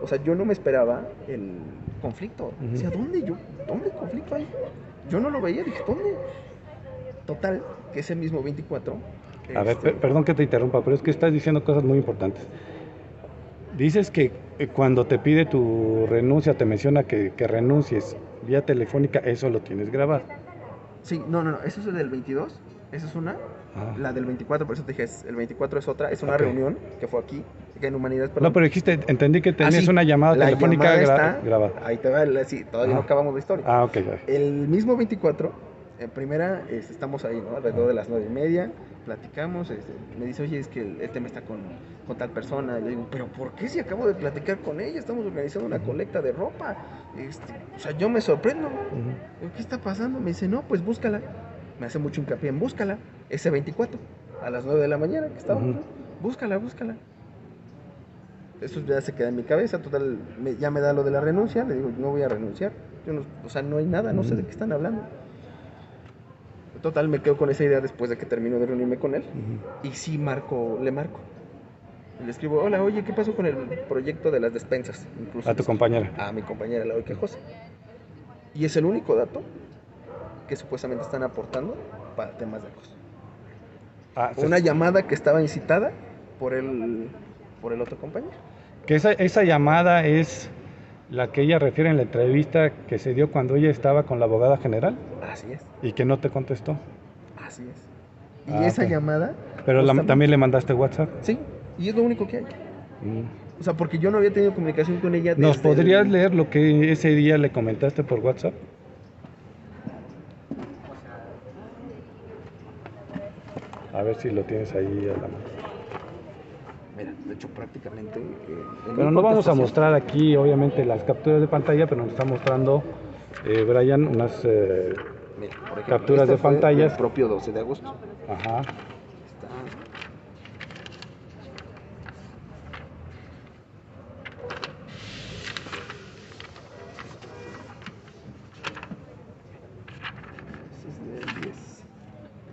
o sea, yo no me esperaba el conflicto. O sea, ¿dónde conflicto hay? Yo no lo veía, dije, ¿dónde? Total, que ese mismo 24... A ver, perdón que te interrumpa, pero es que estás diciendo cosas muy importantes. Dices que cuando te pide tu renuncia, te menciona que renuncies vía telefónica, eso lo tienes grabado. Sí, no, eso es el del 22, esa es una. La del 24, por eso te dije, el 24 es otra, es una reunión que fue aquí, que en Humanidades. Perdón. No, pero dijiste, entendí que tenías una llamada telefónica grabada. Ahí te va, sí, todavía no acabamos la historia. Ok. El mismo 24, en primera, estamos ahí, ¿no? Alrededor de las 9:30, platicamos, me dice, oye, es que el tema está con tal persona. Y le digo, ¿pero por qué si acabo de platicar con ella? Estamos organizando una colecta de ropa. O sea, yo me sorprendo. Digo, ¿qué está pasando? Me dice, no, pues búscala. Me hace mucho hincapié en búscala. Ese 24, a las 9 de la mañana que estábamos, búscala. Eso ya se queda en mi cabeza. Total, ya me da lo de la renuncia. Le digo, no voy a renunciar. O sea, no hay nada, no sé de qué están hablando. Total, me quedo con esa idea después de que termino de reunirme con él. Y sí le marco. Y le escribo, hola, oye, ¿qué pasó con el proyecto de las despensas? Incluso a tu compañera. A mi compañera, la quejosa. Y es el único dato que supuestamente están aportando para temas de acoso. Una llamada que estaba incitada por el otro compañero. Que esa llamada es la que ella refiere en la entrevista que se dio cuando ella estaba con la abogada general. Así es. Y que no te contestó. Así es. Y esa llamada... Pero también le mandaste WhatsApp. Sí, y es lo único que hay. O sea, porque yo no había tenido comunicación con ella. ¿Nos podrías leer lo que ese día le comentaste por WhatsApp? A ver si lo tienes ahí a la mano. Mira, de hecho prácticamente... pero no vamos a mostrar aquí, obviamente, las capturas de pantalla, pero nos está mostrando, Brian, unas mira, por ejemplo, capturas de pantallas. El propio 12 de agosto. Ajá.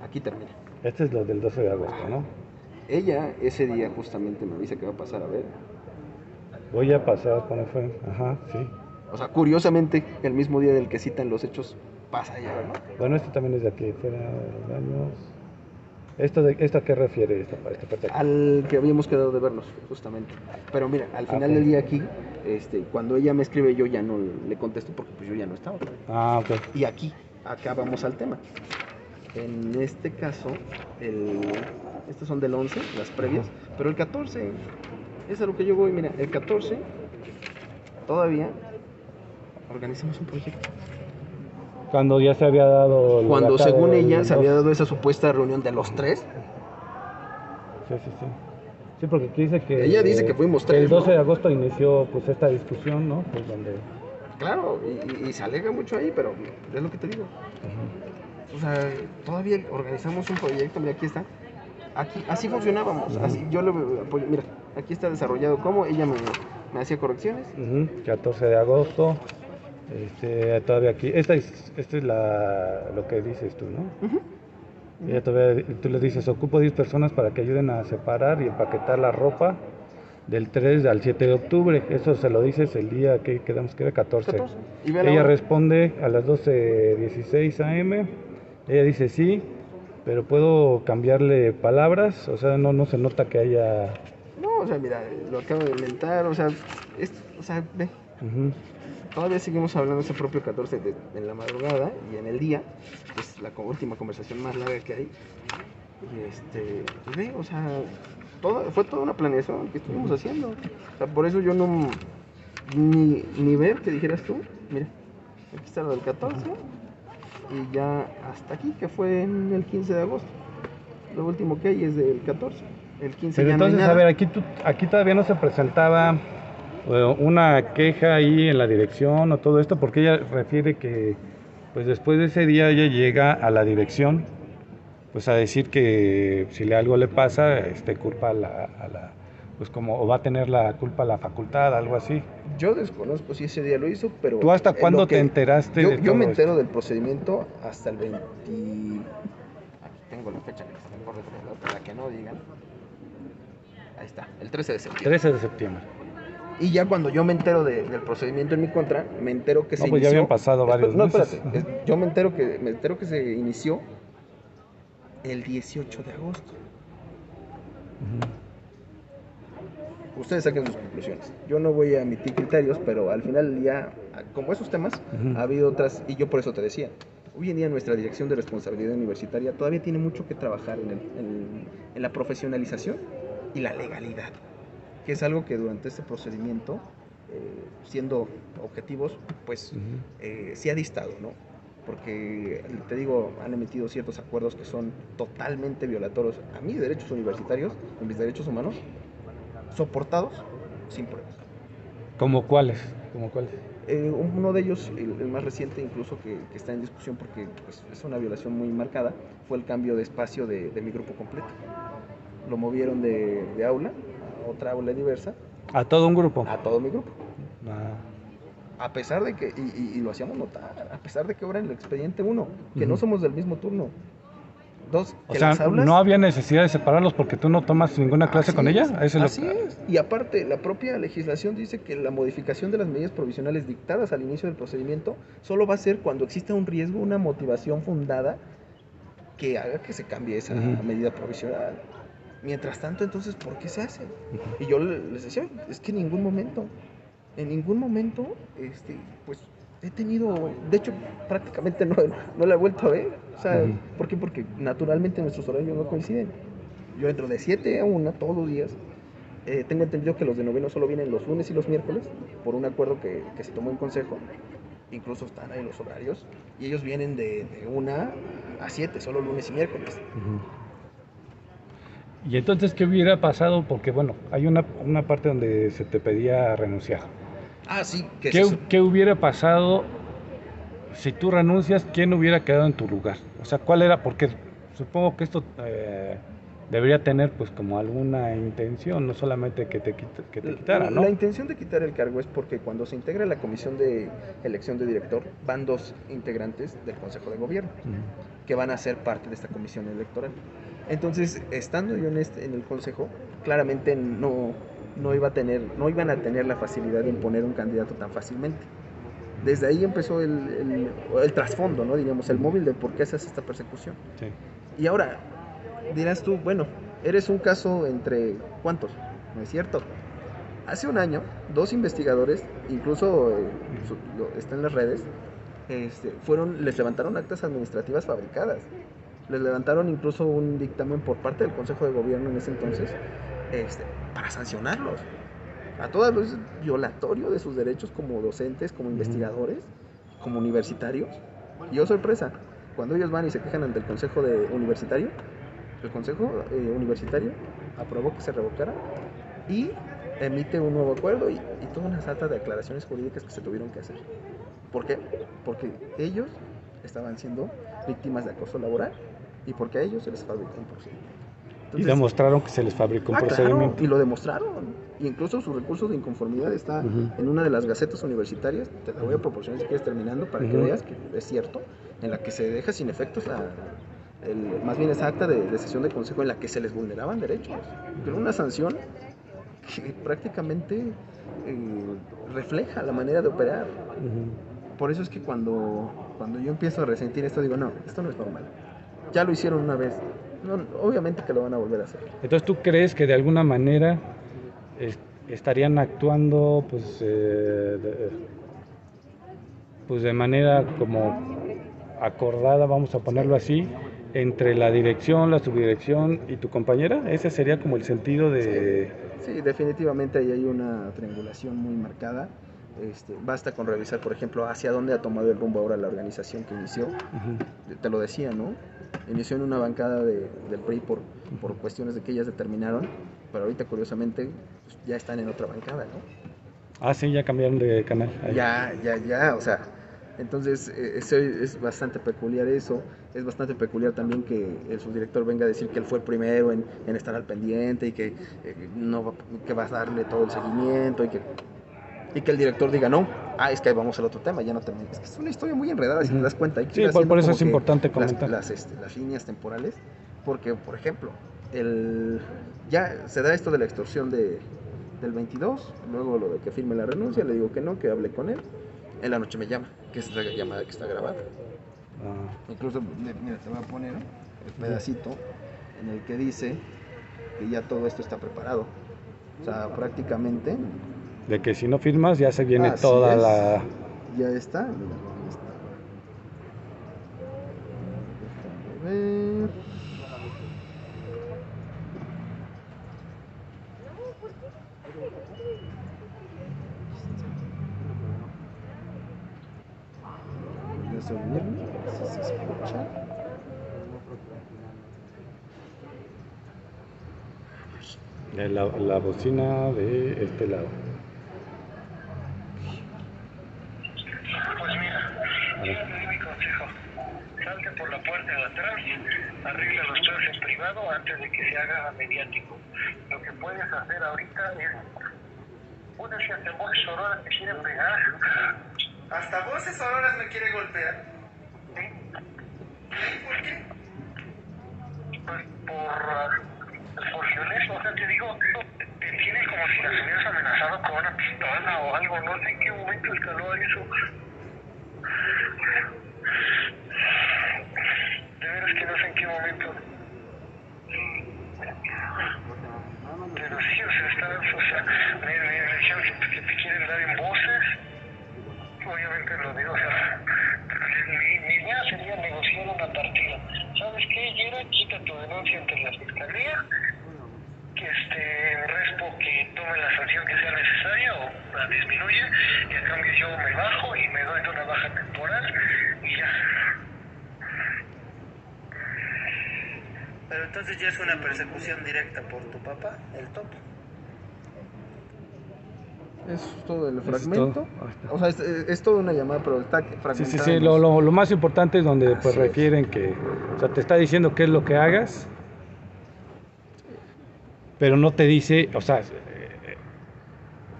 Aquí termina. Este es lo del 12 de agosto, ¿no? Ella ese día justamente me dice que va a pasar a ver. Voy a pasar, ¿cuándo fue? Ajá, sí. O sea, curiosamente, el mismo día del que citan los hechos, pasa allá, ¿no? Bueno, este también es de aquí, fuera de años. ¿Esto a qué refiere esta parte? Al que habíamos quedado de vernos, justamente. Pero mira, al final del día aquí, cuando ella me escribe, yo ya no le contesto porque pues yo ya no estaba. Ok. Y acá vamos al tema. En este caso, estos son del 11, las previas, pero el 14, es a lo que yo voy, mira, el 14, todavía organizamos un proyecto. Cuando ya se había dado... Cuando acá según ella el se había dos. dado esa supuesta reunión de los tres. Sí, sí, sí. Sí, porque aquí dice que... Ella dice que fuimos que el tres, 12 ¿no? de agosto inició pues esta discusión, ¿no? Pues donde... Claro, y se alega mucho ahí, pero es lo que te digo. O sea, todavía organizamos un proyecto, mira, aquí está. Aquí, así funcionábamos, así, yo le apoyo, mira, aquí está desarrollado cómo ella me hacía correcciones. 14 de agosto. Todavía aquí. Esta es lo que dices tú, ¿no? Ella todavía, tú le dices, ocupo 10 personas para que ayuden a separar y empaquetar la ropa del 3 al 7 de octubre. Eso se lo dices el día que quedamos que era 14. 14. Y ve la Ella hora. responde a las 12:16 am. Ella dice sí, pero puedo cambiarle palabras, o sea, no se nota que haya... No, o sea, mira, lo acabo de inventar, o sea, ve. Todavía seguimos hablando ese propio 14 en la madrugada y en el día, es la última conversación más larga que hay. Y ve, o sea, fue toda una planeación que estuvimos haciendo. O sea, por eso yo no, ni ver que dijeras tú, mira, aquí está lo del 14 y ya hasta aquí, que fue en el 15 de agosto. Lo último que hay es del 14. El 15 Pero ya entonces, no hay nada. a ver, aquí todavía no se presentaba una queja ahí en la dirección o todo esto, porque ella refiere que pues después de ese día ella llega a la dirección pues a decir que si algo le pasa, culpa pues como o va a tener la culpa la facultad, algo así. Yo desconozco si ese día lo hizo, pero... ¿Tú hasta cuándo te enteraste de todo Yo me entero esto? del procedimiento hasta el 20... Aquí tengo la fecha que se me corre para que no digan. Ahí está, el 13 de septiembre. 13 de septiembre. Y ya cuando yo me entero del procedimiento en mi contra, me entero que se pues inició... ya habían pasado varios meses. Espérate, yo me entero que se inició el 18 de agosto. Ustedes saquen sus conclusiones. Yo no voy a emitir criterios, pero al final del día, como esos temas, ha habido otras, y yo por eso te decía, hoy en día nuestra dirección de responsabilidad universitaria todavía tiene mucho que trabajar en la profesionalización y la legalidad, que es algo que durante este procedimiento, siendo objetivos, pues sí ha distado, ¿no? Porque, te digo, han emitido ciertos acuerdos que son totalmente violatorios a mis derechos universitarios, a mis derechos humanos, soportados sin pruebas. ¿Cómo cuáles? Uno de ellos, el más reciente incluso, que está en discusión porque pues, es una violación muy marcada, fue el cambio de espacio de mi grupo completo. Lo movieron de aula a otra aula diversa. ¿A todo un grupo? A todo mi grupo. A pesar de que, y lo hacíamos notar, a pesar de que ahora en el expediente 1, que no somos del mismo turno. 2, o sea, las aulas, no había necesidad de separarlos porque tú no tomas ninguna clase con ella. Así es. Y aparte, la propia legislación dice que la modificación de las medidas provisionales dictadas al inicio del procedimiento solo va a ser cuando exista un riesgo, una motivación fundada que haga que se cambie esa medida provisional. Mientras tanto, entonces, ¿por qué se hace? Y yo les decía, es que en ningún momento, pues he tenido, de hecho, prácticamente no la he vuelto a ver. O sea, ¿por qué? Porque naturalmente nuestros horarios no coinciden. Yo entro de 7 a 1 todos los días. Tengo entendido que los de noveno solo vienen los lunes y los miércoles, por un acuerdo que se tomó en consejo. Incluso están ahí los horarios. Y ellos vienen de 1 a 7, solo lunes y miércoles. Y entonces, ¿qué hubiera pasado? Porque, bueno, hay una parte donde se te pedía renunciar. Sí. ¿Qué hubiera pasado si tú renuncias? ¿Quién hubiera quedado en tu lugar? O sea, ¿cuál era? Porque supongo que esto debería tener pues como alguna intención, no solamente que te quitara, ¿no? La intención de quitar el cargo es porque cuando se integra la comisión de elección de director, van 2 integrantes del Consejo de Gobierno, que van a ser parte de esta comisión electoral. Entonces, estando yo en el consejo, claramente no iban a tener la facilidad de imponer un candidato tan fácilmente. Desde ahí empezó el trasfondo, ¿no? Digamos, el móvil de por qué se hace esta persecución. Sí. Y ahora, dirás tú, bueno, eres un caso entre ¿cuántos? No es cierto. Hace un año, 2 investigadores, incluso está en las redes, les levantaron actas administrativas fabricadas. Les levantaron incluso un dictamen por parte del Consejo de Gobierno en ese entonces, para sancionarlos. A todas luces, violatorio de sus derechos como docentes, como investigadores, como universitarios. Y oh sorpresa, cuando ellos van y se quejan ante el Consejo Universitario, el Consejo Universitario aprobó que se revocara y emite un nuevo acuerdo y todas unas altas declaraciones jurídicas que se tuvieron que hacer. ¿Por qué? Porque ellos estaban siendo víctimas de acoso laboral y porque a ellos se les fabricó un procedimiento. Entonces, y demostraron que se les fabricó un procedimiento. Claro, y lo demostraron. Y incluso su recurso de inconformidad está en una de las gacetas universitarias. Te la voy a proporcionar si quieres terminando para que veas que es cierto, en la que se deja sin efectos más bien esa acta de sesión de consejo en la que se les vulneraban derechos. Pero una sanción que prácticamente refleja la manera de operar. Por eso es que cuando yo empiezo a resentir esto, digo, no, esto no es normal. Ya lo hicieron una vez. No, obviamente que lo van a volver a hacer. Entonces, ¿tú crees que de alguna manera estarían actuando pues de manera como acordada, vamos a ponerlo así, entre la dirección, la subdirección y tu compañera? ¿Ese sería como el sentido de...? Sí, definitivamente ahí hay una triangulación muy marcada. Basta con revisar, por ejemplo, hacia dónde ha tomado el rumbo ahora la organización que inició. Te lo decía, ¿no? Inició en una bancada del PRI por cuestiones de que ellas determinaron, pero ahorita curiosamente pues, ya están en otra bancada, ¿no? Ah, sí, ya cambiaron de canal. Ahí. Ya, o sea, entonces es bastante peculiar eso. Es bastante peculiar también que el subdirector venga a decir que él fue el primero en estar al pendiente y que que va a darle todo el seguimiento y que el director diga no, es que ahí vamos al otro tema, ya no termina. Es que es una historia muy enredada, si te das cuenta. Sí, por eso es importante comentar las líneas temporales, porque, por ejemplo, ya se da esto de la extorsión del 22, luego lo de que firme la renuncia, le digo que no, que hable con él. En la noche me llama, que es la llamada que está grabada. Incluso, mira, te voy a poner el pedacito en el que dice que ya todo esto está preparado. O sea, prácticamente... De que si no firmas ya se viene toda la... Ya está, mira, ahí está. Déjame ver... Voy a subirlo, si se escucha. La bocina de este lado. Pues mira, yo te doy mi consejo. Salte por la puerta de atrás, arregla los pedos en privado antes de que se haga mediático. Lo que puedes hacer ahorita es... Unas hasta voces sororas me quieren pegar. ¿Hasta voces sororas me quiere golpear? ¿Sí? ¿Y por qué? Pues por violencia, o sea, te digo, te tienes como si las hubieras amenazado con una pistola o algo, no sé en qué momento escaló eso. De veras que no sé en qué momento. Pero sí, o sea, me dijeron que te quieren dar en voces. Obviamente lo digo, o sea, mi idea sería negociar una partida. ¿Sabes qué, Yera? Quita tu denuncia ante la fiscalía, que Respo que tome la sanción que sea necesaria o la disminuya, y a cambio yo me bajo y me doy de una baja temporal y ya. Pero entonces ya es una persecución directa por tu papá, el Topo. Es todo el fragmento. O sea, es toda una llamada, pero está fragmentada. Sí. Lo más importante es donde pues refieren que, o sea, te está diciendo qué es lo que hagas, pero no te dice, o sea,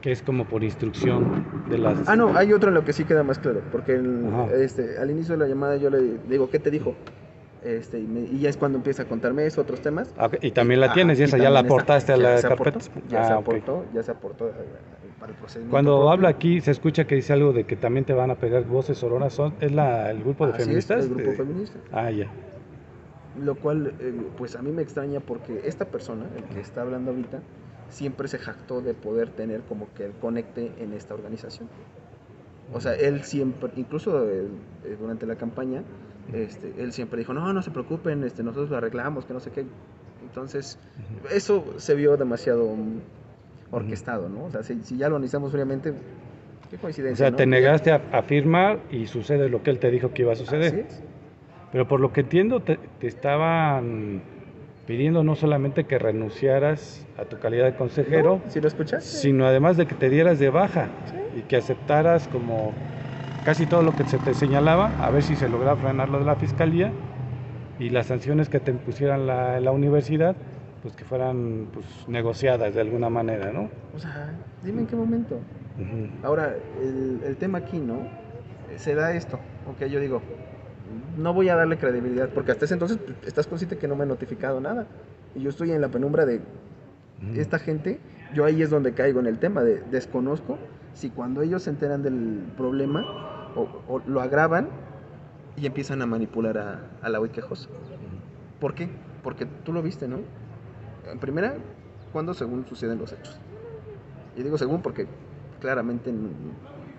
que es como por instrucción de las... No, hay otro en lo que sí queda más claro, porque al inicio de la llamada yo le digo, ¿qué te dijo? Y ya es cuando empieza a contarme eso, otros temas. Y también la tienes, y esa ya la aportaste a la carpeta. Ya se aportó para el procedimiento. Cuando propio. habla aquí se escucha que dice algo de que también te van a pegar voces sororas. ¿Es el grupo de feministas? Es, el grupo feminista. Ya. Lo cual, pues a mí me extraña porque esta persona, el que está hablando ahorita, siempre se jactó de poder tener como que el conecte en esta organización. O sea, él siempre, incluso durante la campaña, Él siempre dijo, no se preocupen, nosotros lo arreglamos, que no sé qué. Entonces, eso se vio demasiado orquestado, ¿no? O sea, si ya lo analizamos fríamente, qué O coincidencia, sea, ¿no? te negaste a firmar y sucede lo que él te dijo que iba a suceder. Así es. Pero por lo que entiendo, te estaban pidiendo no solamente que renunciaras a tu calidad de consejero, ¿No? ¿Sí lo escuchaste? sino además de que te dieras de baja y que aceptaras como casi todo lo que se te señalaba, a ver si se lograba frenar lo de la fiscalía y las sanciones que te impusieran la universidad, pues que fueran pues negociadas de alguna manera, ¿no? O sea, dime en qué momento. Ujú. Ahora, el tema aquí, ¿no? Se da esto, ok, yo digo, no voy a darle credibilidad, porque hasta ese entonces pues, estás consciente que no me he notificado nada. Y yo estoy en la penumbra de esta gente, yo ahí es donde caigo en el tema de desconozco si cuando ellos se enteran del problema o lo agravan y empiezan a manipular a la quejosa. ¿Por qué? Porque tú lo viste, ¿no? En primera, cuando según suceden los hechos. Y digo según porque claramente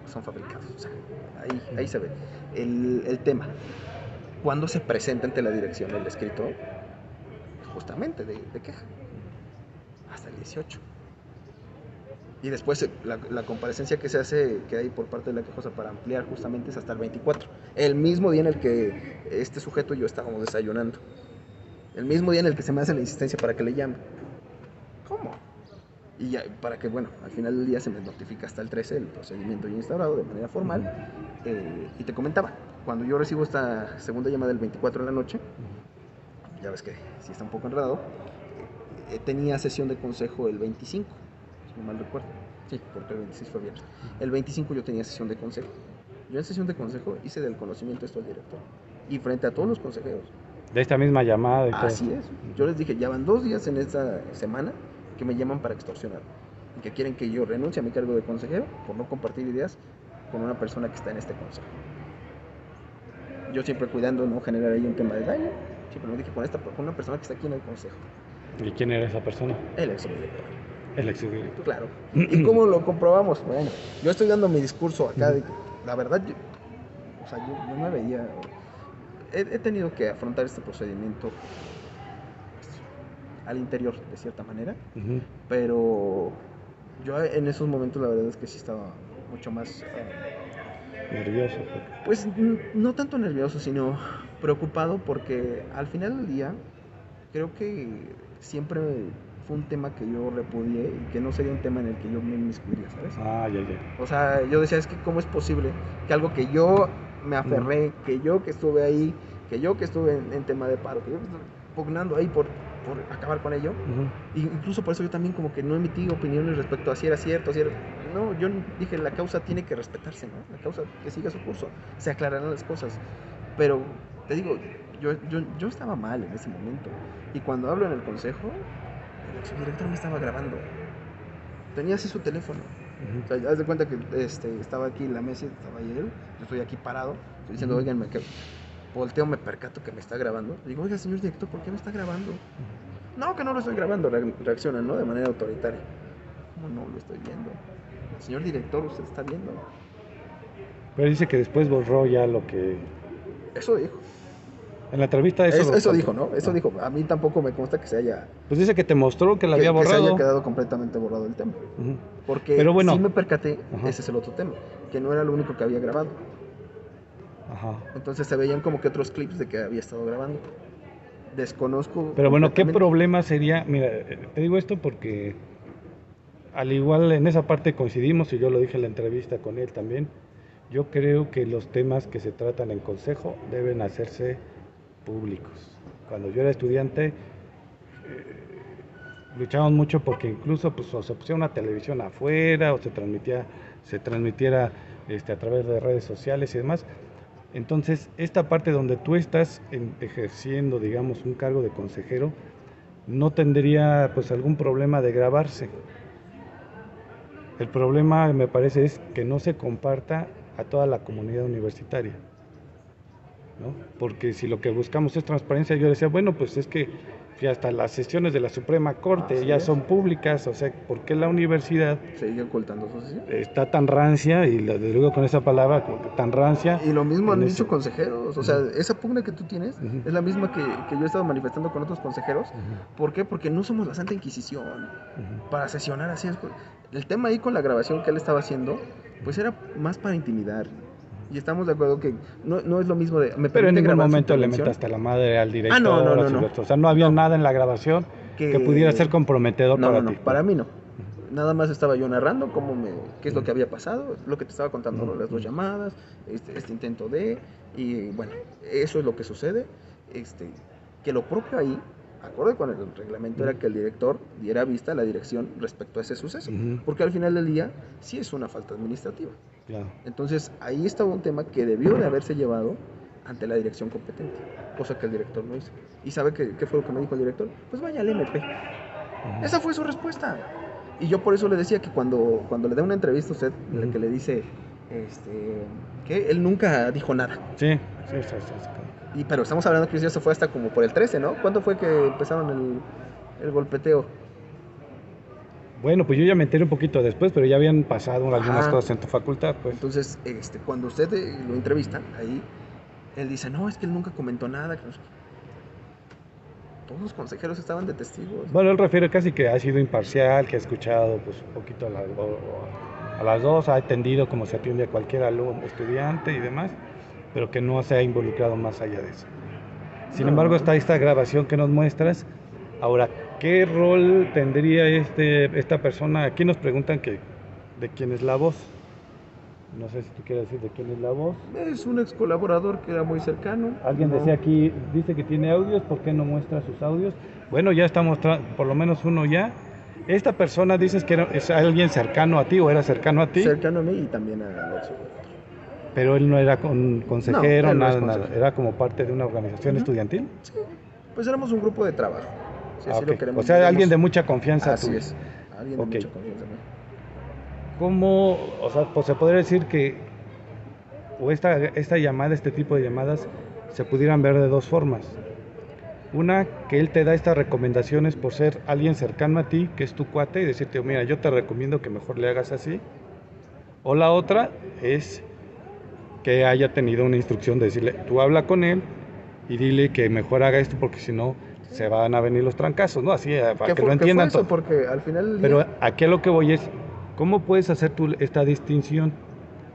son fabricados. O sea, ahí se ve. El tema. Cuando se presenta ante la dirección el escrito, justamente de queja. Hasta el 18. Y después la comparecencia que se hace, que hay por parte de la quejosa para ampliar justamente es hasta el 24. El mismo día en el que este sujeto y yo estábamos desayunando. El mismo día en el que se me hace la insistencia para que le llame. ¿Cómo? Y ya, para que, bueno, al final del día se me notifica hasta el 13 el procedimiento ya instaurado de manera formal. Y te comentaba, cuando yo recibo esta segunda llamada del 24 en la noche, ya ves que sí está un poco enredado, tenía sesión de consejo el 25, si no mal recuerdo. Sí, porque el 26 fue viernes. El 25 yo tenía sesión de consejo. Yo en sesión de consejo hice del conocimiento esto al director. Y frente a todos los consejeros. De esta misma llamada y todo. Así es. Yo les dije, ya van 2 días en esta semana que me llaman para extorsionar. Y que quieren que yo renuncie a mi cargo de consejero por no compartir ideas con una persona que está en este consejo. Yo siempre cuidando no generar ahí un tema de daño. Siempre me dije con una persona que está aquí en el consejo. ¿Y quién era esa persona? El exdirector. El exdirector. Claro. ¿Y cómo lo comprobamos? Bueno, yo estoy dando mi discurso acá de que, la verdad, yo me veía... He tenido que afrontar este procedimiento pues, al interior, de cierta manera, pero yo en esos momentos la verdad es que sí estaba mucho más... nervioso. Pues no tanto nervioso, sino preocupado porque al final del día creo que siempre fue un tema que yo repudié y que no sería un tema en el que yo me inmiscuiría, ¿sabes? Ya. O sea, yo decía, es que cómo es posible que algo que yo me aferré, que yo que estuve ahí, que yo que estuve en tema de paro, que yo que estuve pugnando ahí por acabar con ello, y incluso por eso yo también como que no emití opiniones respecto a si era cierto, si era... No, yo dije, la causa tiene que respetarse, ¿no? La causa que siga su curso, se aclararán las cosas, pero te digo, yo estaba mal en ese momento, y cuando hablo en el consejo, el subdirector me estaba grabando, tenía así su teléfono. O sea, haz de cuenta que estaba aquí en la mesa, estaba ahí él, yo estoy aquí parado, estoy diciendo, oigan, que volteo, me percato que me está grabando. Le digo, oiga, señor director, ¿por qué me está grabando? No, que no lo estoy grabando, reacciona, ¿no? De manera autoritaria. ¿Cómo no lo estoy viendo? Señor director, usted está viendo. Pero dice que después borró ya lo que... Eso dijo. En la entrevista eso dijo, ¿no? Eso dijo. A mí tampoco me consta que se haya... Pues dice que te mostró que la había borrado. Que se haya quedado completamente borrado el tema. Porque pero bueno, sí me percaté, ese es el otro tema, que no era lo único que había grabado. Entonces se veían como que otros clips de que había estado grabando. Desconozco. Pero bueno, ¿qué problema sería? Mira, te digo esto porque al igual en esa parte coincidimos y yo lo dije en la entrevista con él también. Yo creo que los temas que se tratan en consejo deben hacerse públicos. Cuando yo era estudiante luchábamos mucho porque incluso pues, o se pusiera una televisión afuera o se transmitiera a través de redes sociales y demás. Entonces, esta parte donde tú estás ejerciendo, digamos, un cargo de consejero, no tendría pues algún problema de grabarse. El problema, me parece, es que no se comparta a toda la comunidad universitaria, ¿no? Porque si lo que buscamos es transparencia, yo decía, bueno, pues es que Y hasta las sesiones de la Suprema Corte Así ya es. son públicas, o sea, ¿por qué la universidad Sigue ocultando su sesión. está tan rancia, y lo digo con esa palabra, como que tan rancia? Y lo mismo han en dicho ese- consejeros, o sea, esa pugna que tú tienes Ujú. es la misma que yo he estado manifestando con otros consejeros. Ujú, ¿Por qué? Porque no somos la Santa Inquisición ujú. para sesionar así. El tema ahí con la grabación que él estaba haciendo, pues era más para intimidar. Y estamos de acuerdo que no es lo mismo de... ¿Me Pero en permite ningún grabar su momento le intervención? mentaste la madre al director. no, a su no. director. O sea, no había No. nada en la grabación que pudiera ser comprometedor No, para no, ti. no, para mí no. Nada más estaba yo narrando qué es lo que había pasado, lo que te estaba contando, ¿no? Las dos llamadas, este intento y bueno, eso es lo que sucede. Que lo propio ahí, acorde con el reglamento, era que el director diera vista a la dirección respecto a ese suceso, Ujú. porque al final del día sí es una falta administrativa. Claro. Entonces ahí estaba un tema que debió de haberse llevado ante la dirección competente, cosa que el director no hizo. ¿Y sabe qué fue lo que me dijo el director? Pues vaya al MP. Ujú. Esa fue su respuesta. Y yo por eso le decía que cuando le da una entrevista a usted, en la que le dice que él nunca dijo nada. Sí. Pero estamos hablando que ya se fue hasta como por el 13, ¿no? ¿Cuándo fue que empezaron el golpeteo? Bueno, pues yo ya me enteré un poquito después, pero ya habían pasado algunas Ajá. cosas en tu facultad, pues. Entonces, cuando usted lo entrevista, ahí, él dice, no, es que él nunca comentó nada. Que no sé qué. Todos los consejeros estaban de testigos. Bueno, él refiere casi que ha sido imparcial, que ha escuchado pues un poquito a las dos, ha atendido como se atiende a cualquier alumno, estudiante y demás, pero que no se ha involucrado más allá de eso. Sin No. embargo, está esta grabación que nos muestras. Ahora, ¿qué rol tendría esta persona? Aquí nos preguntan de quién es la voz. No sé si tú quieres decir de quién es la voz. Es un ex colaborador que era muy cercano. Alguien No. decía aquí, dice que tiene audios, ¿por qué no muestra sus audios? Bueno, ya está mostrando, por lo menos uno ya. Esta persona dices que es alguien cercano a ti o era cercano a ti, Cercano a mí y también a Alexo. pero él no era consejero, No, él no es nada, consejero. era como parte de una organización Ujú. estudiantil. Sí, pues éramos un grupo de trabajo. Si así Ok. lo queremos, O sea, digamos. alguien de mucha confianza Así tuya. es, alguien de Ok. mucha confianza. ¿No? ¿Cómo, o sea, pues se podría decir que, o esta llamada, este tipo de llamadas, se pudieran ver de dos formas? Una, que él te da estas recomendaciones por ser alguien cercano a ti, que es tu cuate, y decirte, mira, yo te recomiendo que mejor le hagas así. O la otra es que haya tenido una instrucción de decirle, tú habla con él y dile que mejor haga esto porque si no se van a venir los trancazos, ¿no? Así, para que lo entiendan eso? todo. Porque al final del Pero día, aquí a lo que voy es, ¿cómo puedes hacer tú esta distinción?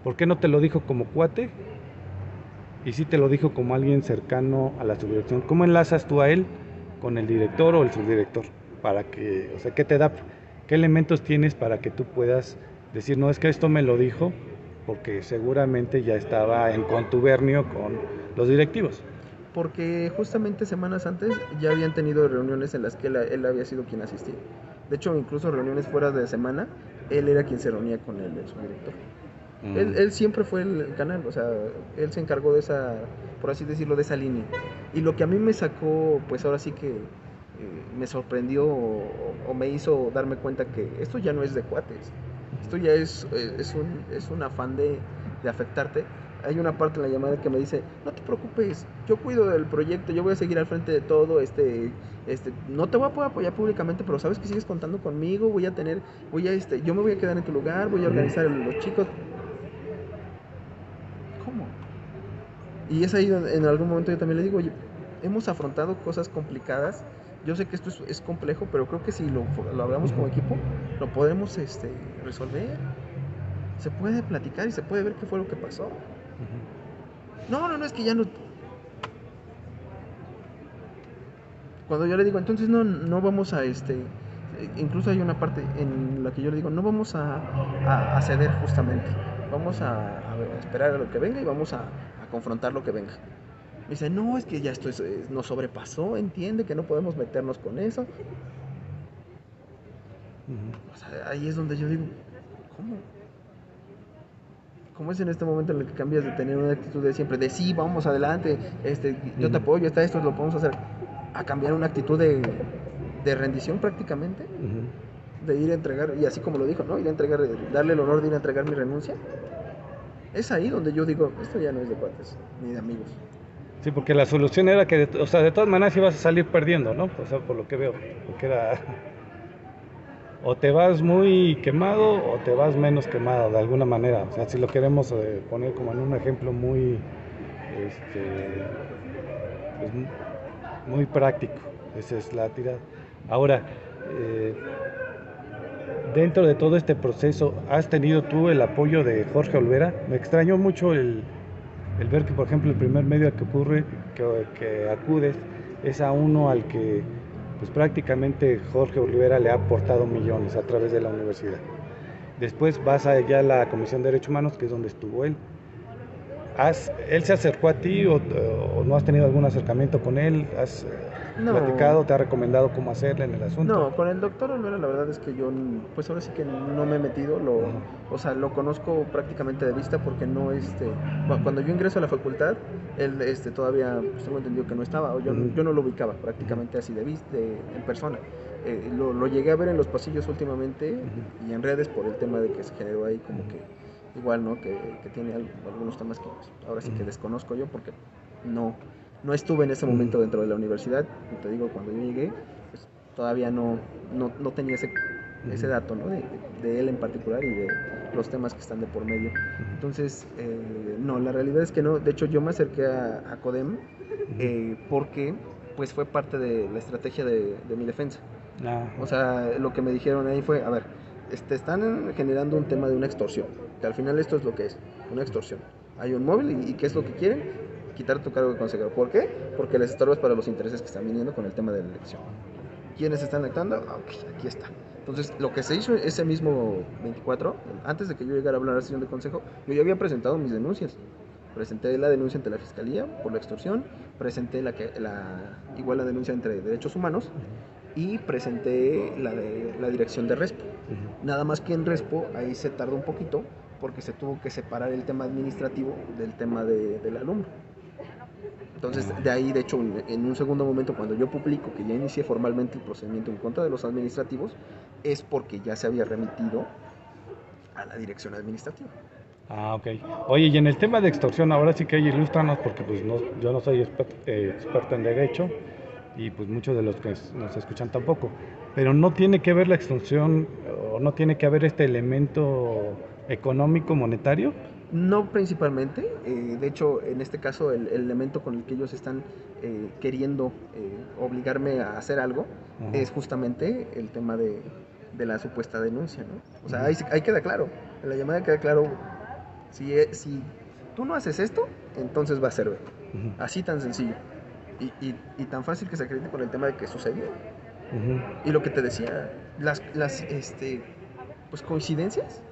¿Por qué no te lo dijo como cuate? Y sí te lo dijo como alguien cercano a la subdirección. ¿Cómo enlazas tú a él con el director o el subdirector? Para que, o sea, ¿qué te da? ¿Qué elementos tienes para que tú puedas decir, no, es que esto me lo dijo porque seguramente ya estaba en contubernio con los directivos? porque justamente semanas antes ya habían tenido reuniones en las que él había sido quien asistía. De hecho, incluso reuniones fuera de semana, él era quien se reunía con el subdirector. Él siempre fue el canal, o sea, él se encargó de esa, por así decirlo, de esa línea. Y lo que a mí me sacó, pues ahora sí que me sorprendió o me hizo darme cuenta que esto ya no es de cuates, esto ya es un afán de afectarte. Hay una parte en la llamada que me dice, no te preocupes, yo cuido del proyecto, yo voy a seguir al frente de todo, no te voy a poder apoyar públicamente, pero sabes que sigues contando conmigo, yo me voy a quedar en tu lugar, voy a organizar a los chicos. ¿Cómo? Y es ahí donde en algún momento yo también le digo, oye, hemos afrontado cosas complicadas, yo sé que esto es complejo, pero creo que si lo hablamos como equipo, lo podemos resolver. Se puede platicar y se puede ver qué fue lo que pasó. No, es que ya no. Cuando yo le digo, entonces no vamos a incluso hay una parte en la que yo le digo, no vamos a ceder justamente. Vamos a esperar a lo que venga y vamos a confrontar lo que venga. Me dice, no, es que ya esto nos sobrepasó, entiende que no podemos meternos con eso. O sea, ahí es donde yo digo, ¿cómo? ¿Cómo es en este momento en el que cambias de tener una actitud de siempre, de sí, vamos adelante, yo te apoyo, esto lo podemos hacer, a cambiar una actitud de rendición prácticamente, de ir a entregar, y así como lo dijo, ¿no? Ir a entregar, darle el honor de ir a entregar mi renuncia? Es ahí donde yo digo, esto ya no es de cuates, ni de amigos. Sí, porque la solución era que, o sea, de todas maneras ibas a salir perdiendo, ¿no? O sea, por lo que veo, porque era, o te vas muy quemado o te vas menos quemado, de alguna manera. O sea, si lo queremos poner como en un ejemplo muy, este, pues, muy práctico, esa es la tirada. Ahora, eh, dentro de todo este proceso, ¿has tenido tú el apoyo de Jorge Olvera? Me extrañó mucho el ver que, por ejemplo, el primer medio al que ocurre, que acudes, es a uno al que pues prácticamente Jorge Olvera le ha aportado millones a través de la universidad. Después vas allá a la Comisión de Derechos Humanos, que es donde estuvo él. ¿Él se acercó a ti o no has tenido algún acercamiento con él? ¿Has No, platicado, te ha recomendado cómo hacerle en el asunto? no, con el doctor Olvera la verdad es que yo, pues ahora sí que no me he metido, o sea, lo conozco prácticamente de vista porque no, cuando yo ingreso a la facultad, él, todavía, pues tengo entendido que no estaba, o yo no lo ubicaba prácticamente así de vista, en persona. Lo llegué a ver en los pasillos últimamente y en redes por el tema de que se generó ahí como que, igual, ¿no? Que tiene algunos temas que pues, ahora sí que desconozco yo porque no estuve en ese momento dentro de la universidad. Te digo, cuando yo llegué, pues todavía no tenía ese dato, ¿no? De él en particular y de los temas que están de por medio. Entonces, no, la realidad es que no. De hecho, yo me acerqué a CODEM porque pues fue parte de la estrategia de mi defensa. O sea, lo que me dijeron ahí fue, a ver, están generando un tema de una extorsión, que al final esto es lo que es, una extorsión. Hay un móvil y ¿qué es lo que quieren? Quitar tu cargo de consejero. ¿Por qué? Porque les estorbas para los intereses que están viniendo con el tema de la elección. ¿Quiénes están actuando? Ok, aquí está. Entonces, lo que se hizo ese mismo 24, antes de que yo llegara a hablar a la sesión de consejo, yo ya había presentado mis denuncias. Presenté la denuncia ante la Fiscalía por la extorsión, presenté igual la denuncia entre derechos humanos y presenté la dirección de Respo. Nada más que en Respo ahí se tardó un poquito porque se tuvo que separar el tema administrativo del tema del alumno. Entonces, de ahí, de hecho, en un segundo momento, cuando yo publico que ya inicié formalmente el procedimiento en contra de los administrativos, es porque ya se había remitido a la dirección administrativa. Ah, ok. Oye, y en el tema de extorsión, ahora sí que hay ilústranos, porque pues yo no soy experto en derecho y pues muchos de los que nos escuchan tampoco. Pero no tiene que ver la extorsión o no tiene que haber este elemento económico, monetario. No principalmente, de hecho en este caso el elemento con el que ellos están queriendo obligarme a hacer algo es justamente el tema de la supuesta denuncia, ¿no? O sea, ahí queda claro, en la llamada queda claro, si tú no haces esto, entonces va a ser así tan sencillo y tan fácil que se acredite con el tema de que sucedió. Y lo que te decía, las pues coincidencias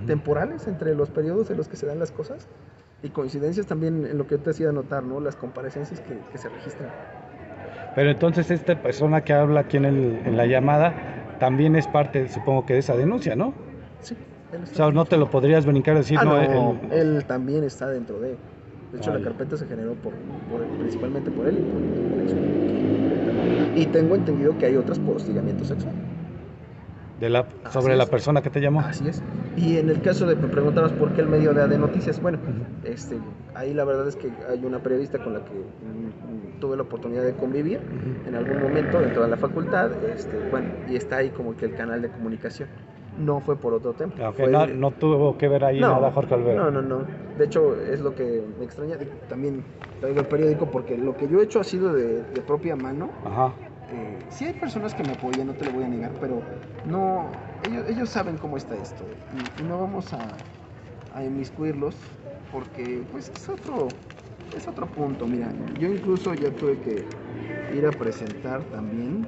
temporales entre los periodos en los que se dan las cosas y coincidencias también en lo que yo te hacía notar, ¿no? Las comparecencias que se registran. Pero entonces esta persona que habla aquí en la llamada también es parte, supongo que de esa denuncia, ¿no? Sí. O sea, no te lo podrías brincar a decir, él también está dentro de hecho, la carpeta se generó principalmente por él y por el exministro. Y tengo entendido que hay otras por hostigamiento sexual. Sobre la persona que te llamó. Así es. Y en el caso de, me preguntabas por qué el medio de AD Noticias, bueno, ahí la verdad es que hay una periodista con la que tuve la oportunidad de convivir en algún momento dentro de la facultad, bueno, y está ahí como que el canal de comunicación. No fue por otro tema. Okay, no tuvo que ver ahí nada Jorge Olvera. No. De hecho, es lo que me extraña. También traigo el periódico porque lo que yo he hecho ha sido de propia mano. Ajá. Sí hay personas que me apoyan, no te lo voy a negar, pero no, ellos saben cómo está esto y no vamos a inmiscuirlos porque pues es otro punto. Mira, yo incluso ya tuve que ir a presentar también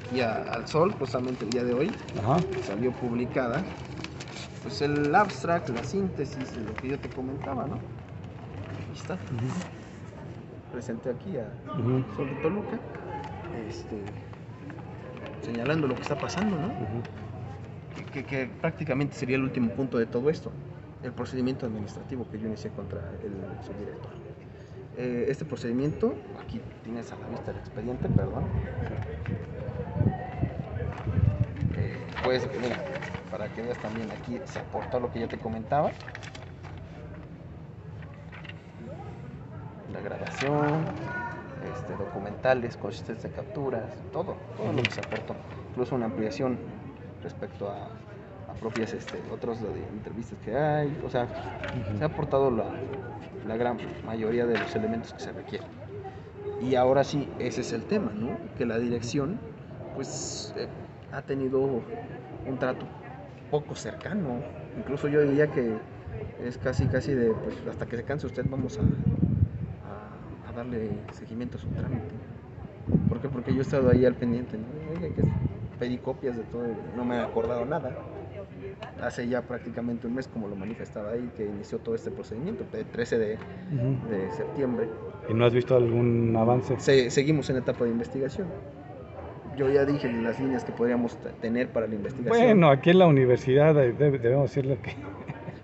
aquí al Sol, justamente el día de hoy. Ajá. Salió publicada pues el abstract, la síntesis de lo que yo te comentaba, ¿no? Aquí está. Presenté aquí a Sol de Toluca. Señalando lo que está pasando, ¿no? Que prácticamente sería el último punto de todo esto, el procedimiento administrativo que yo inicié contra el subdirector. Este procedimiento, aquí tienes a la vista el expediente, perdón. Pues mira, para que veas también aquí se aportó lo que yo te comentaba. La grabación. investigación, documentales, cosas de capturas, todo lo que se aportó, incluso una ampliación respecto a propias otras entrevistas que hay, o sea, se ha aportado la gran mayoría de los elementos que se requieren. Y ahora sí, ese es el tema, ¿no? Que la dirección, pues, ha tenido un trato poco cercano. Incluso yo diría que es casi de, pues, hasta que se canse usted vamos a darle seguimiento a su trámite. ¿Por qué? Porque yo he estado ahí al pendiente, ¿no? Oiga, que pedí copias de todo, no me he acordado nada. Hace ya prácticamente un mes, como lo manifestaba ahí, que inició todo este procedimiento, el 13 de septiembre. ¿Y no has visto algún avance? Seguimos en etapa de investigación. Yo ya dije las líneas que podríamos tener para la investigación. Bueno, aquí en la universidad debemos decirle que...